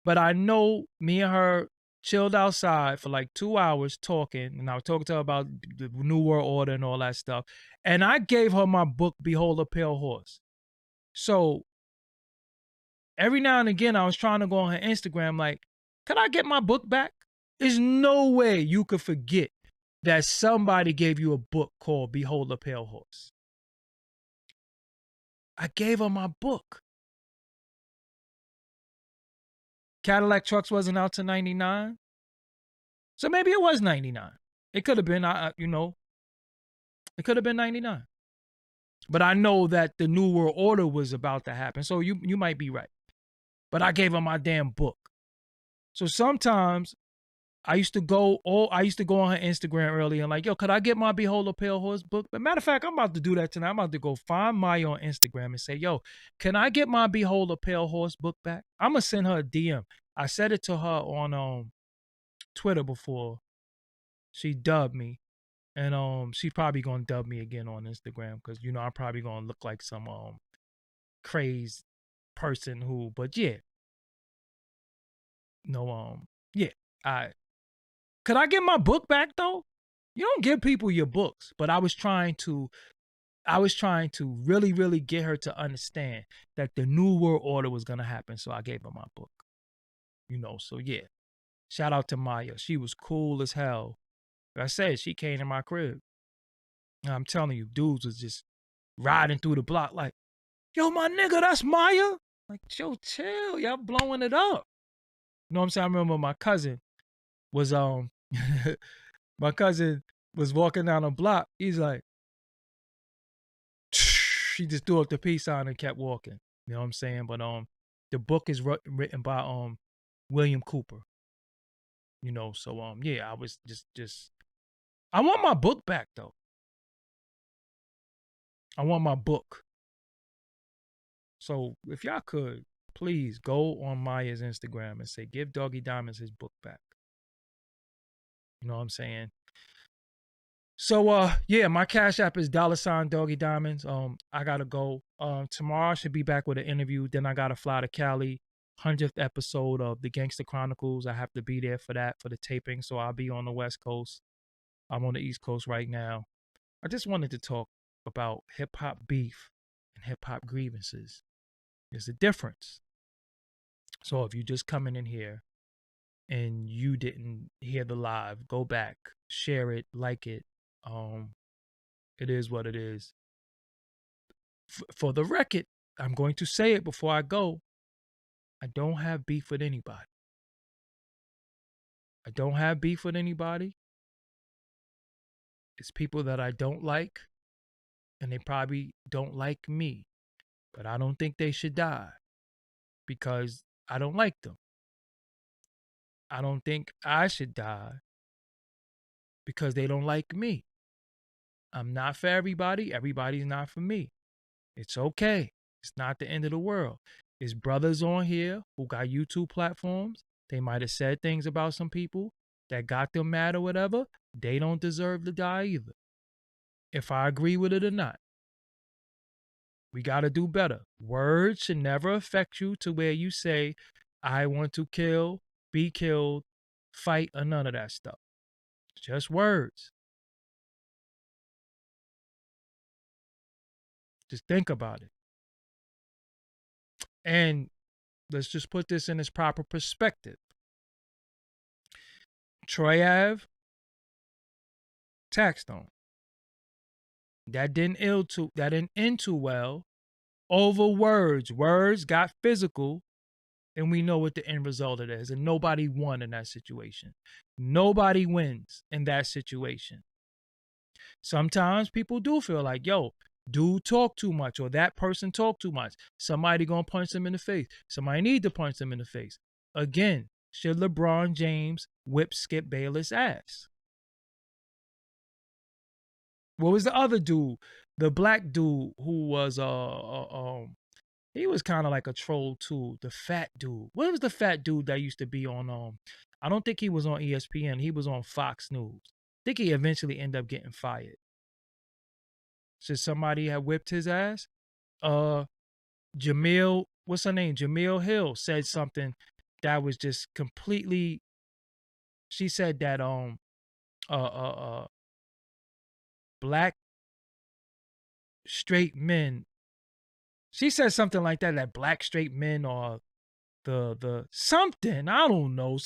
but I know me and her chilled outside for like 2 hours talking, and I was talking to her about the New World Order and all that stuff. And I gave her my book, Behold a Pale Horse. So every now and again, I was trying to go on her Instagram, like, can I get my book back? There's no way you could forget that somebody gave you a book called Behold the Pale Horse. I gave her my book. Cadillac Trucks wasn't out to 99. So maybe it was 99. It could have been, it could have been 99. But I know that the New World Order was about to happen. So you might be right. But I gave her my damn book. So sometimes I used to go on her Instagram early and like, yo, could I get my Behold a Pale Horse book? But matter of fact, I'm about to do that tonight. I'm about to go find Maya on Instagram and say, yo, can I get my Behold a Pale Horse book back? I'm gonna send her a DM. I said it to her on Twitter before she dubbed me. And she's probably gonna dub me again on Instagram because I'm probably gonna look like some crazed person who, but yeah. No, yeah. Could I get my book back though? You don't give people your books, but I was trying to really, really get her to understand that the New World Order was gonna happen. So I gave her my book. So yeah. Shout out to Maya. She was cool as hell. Like I said, she came to my crib. I'm telling you, dudes was just riding through the block like, yo, my nigga, that's Maya. Like, yo, chill. Y'all blowing it up. You know what I'm saying? I remember my cousin was my cousin was walking down the block. He's like, she just threw up the peace sign and kept walking. You know what I'm saying? But the book is written by William Cooper. So yeah, I was just I want my book back though. I want my book. So if y'all could, please go on Maya's Instagram and say, give Doggie Diamonds his book back. You know what I'm saying? So yeah, my Cash App is $Doggie Diamonds. I gotta go. Tomorrow I should be back with an interview. Then I gotta fly to Cali. 100th episode of the Gangster Chronicles. I have to be there for that, for the taping. So I'll be on the West Coast. I'm on the East Coast right now. I just wanted to talk about hip hop beef and hip hop grievances. There's a difference. So if you just coming in here and you didn't hear the live, go back, share it, like it. It is what it is. For the record, I'm going to say it before I go. I don't have beef with anybody. I don't have beef with anybody. It's people that I don't like, and they probably don't like me. But I don't think they should die because I don't like them. I don't think I should die because they don't like me. I'm not for everybody. Everybody's not for me. It's okay. It's not the end of the world. There's brothers on here who got YouTube platforms. They might have said things about some people that got them mad or whatever. They don't deserve to die either. If I agree with it or not. We got to do better. Words should never affect you to where you say, I want to kill, be killed, fight, or none of that stuff. Just words. Just think about it. And let's just put this in its proper perspective. Troy Ave, Taxstone. That didn't end too well over words. Words got physical, and we know what the end result of it is. And nobody won in that situation. Nobody wins in that situation. Sometimes people do feel like, yo, dude talk too much, or that person talk too much. Somebody gonna punch them in the face. Somebody need to punch them in the face. Again, should LeBron James whip Skip Bayless' ass? What was the other dude? The black dude who was he was kind of like a troll too. The fat dude. What was the fat dude that used to be on I don't think he was on ESPN. He was on Fox News. I think he eventually ended up getting fired. Should somebody have whipped his ass? Jamil, what's her name? Jamil Hill said something that was just completely. She said that black straight men. She said something like that black straight men are the something, I don't know,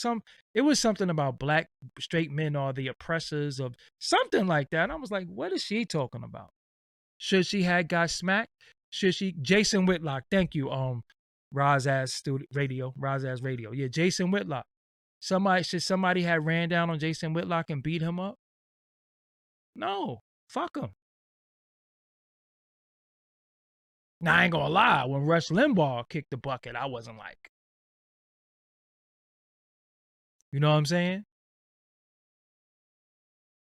it was something about black straight men are the oppressors of something like that. And I was like, what is she talking about? Should she had got smacked? Should she? Jason Whitlock, thank you. Roz Ass Radio. Yeah, Jason Whitlock. Somebody had ran down on Jason Whitlock and beat him up? No, fuck him. Now I ain't gonna lie, when Rush Limbaugh kicked the bucket, I wasn't like, you know what I'm saying?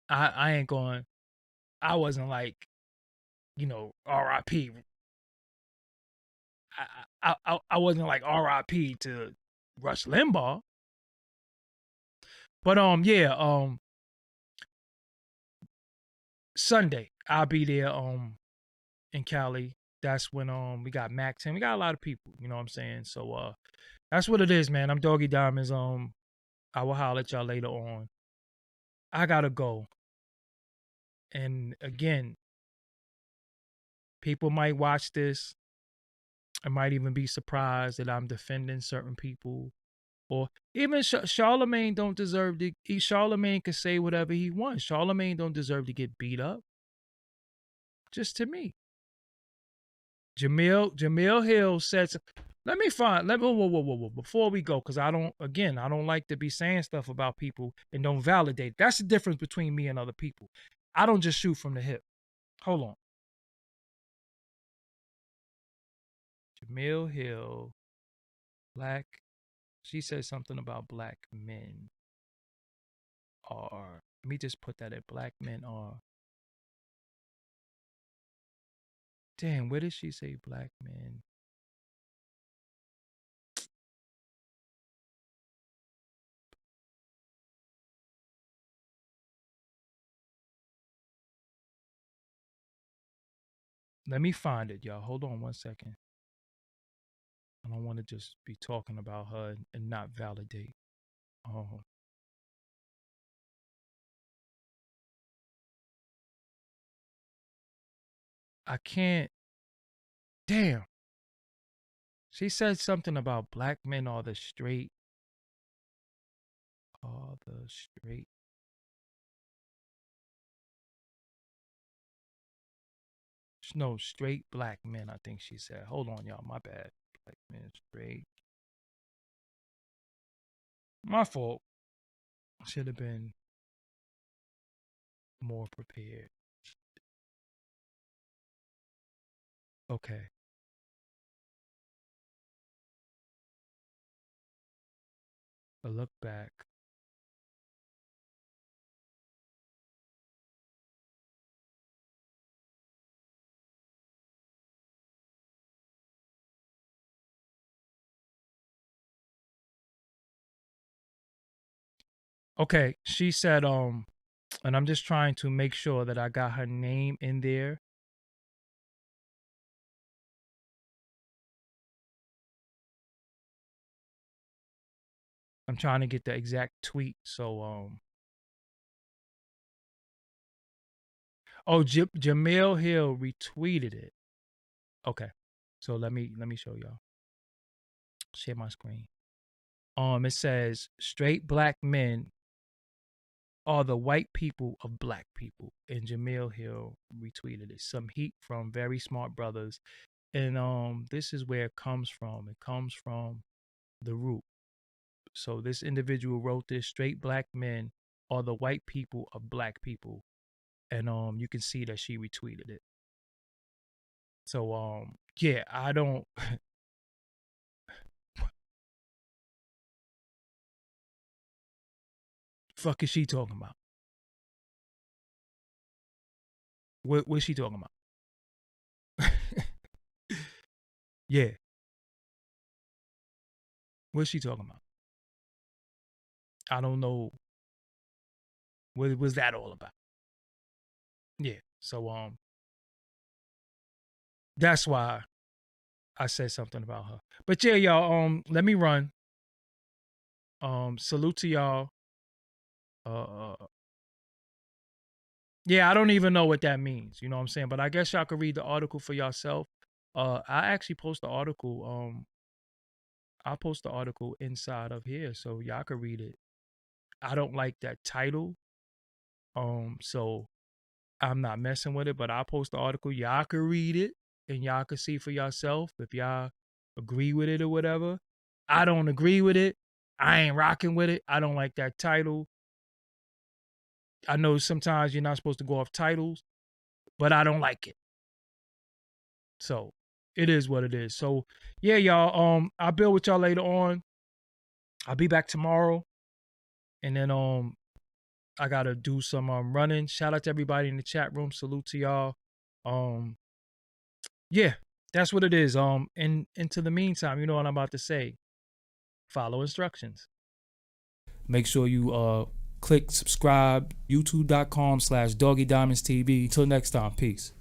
I ain't going. I wasn't like, R.I.P. I wasn't like R.I.P. to Rush Limbaugh. But yeah, Sunday I'll be there in Cali. That's when we got Max and we got a lot of people, you know what I'm saying? So that's what it is, man. I'm Doggie Diamonds. I will holler at y'all later on. I gotta go. And again, people might watch this. I might even be surprised that I'm defending certain people. Or even Charlemagne don't deserve to. Charlemagne can say whatever he wants. Charlemagne don't deserve to get beat up. Just to me. Jamil Hill says, let me find, whoa. Before we go, because I don't like to be saying stuff about people and don't validate. That's the difference between me and other people. I don't just shoot from the hip. Hold on. Jamil Hill, black, she said something about black men are, let me just put that in, black men are, damn, where did she say black men? Let me find it, y'all. Hold on one second. I don't want to just be talking about her and not validate. Oh. I can't. Damn. She said something about black men are the straight. Are the straight. No, straight black men, I think she said. Hold on, y'all. My bad. Black men straight. My fault. Should have been more prepared. Okay. A look back. Okay. She said, and I'm just trying to make sure that I got her name in there. I'm trying to get the exact tweet. So oh, Jamil Hill retweeted it. Okay. So let me show y'all. Share my screen. It says straight black men are the white people of black people. And Jamil Hill retweeted it. Some heat from very smart brothers. And this is where it comes from. It comes from the root. So this individual wrote this: straight black men are the white people of black people. And you can see that she retweeted it. So yeah, I don't fuck is she talking about? What's she talking about? Yeah. What's she talking about? I don't know. What was that all about? Yeah. So that's why I said something about her. But yeah, y'all, let me run. Salute to y'all. Yeah, I don't even know what that means. You know what I'm saying? But I guess y'all could read the article for yourself. I actually post the article I'll post the article inside of here so y'all can read it. I don't like that title. So I'm not messing with it, but I'll post the article. Y'all can read it and y'all can see for yourself if y'all agree with it or whatever. I don't agree with it. I ain't rocking with it. I don't like that title. I know sometimes you're not supposed to go off titles, but I don't like it. So it is what it is. So yeah, y'all. I'll build with y'all later on. I'll be back tomorrow. And then I gotta do some running. Shout out to everybody in the chat room. Salute to y'all. Um yeah, that's what it is. And into the meantime, you know what I'm about to say. Follow instructions. Make sure you click subscribe, youtube.com/Doggie Diamonds TV. Until next time, peace.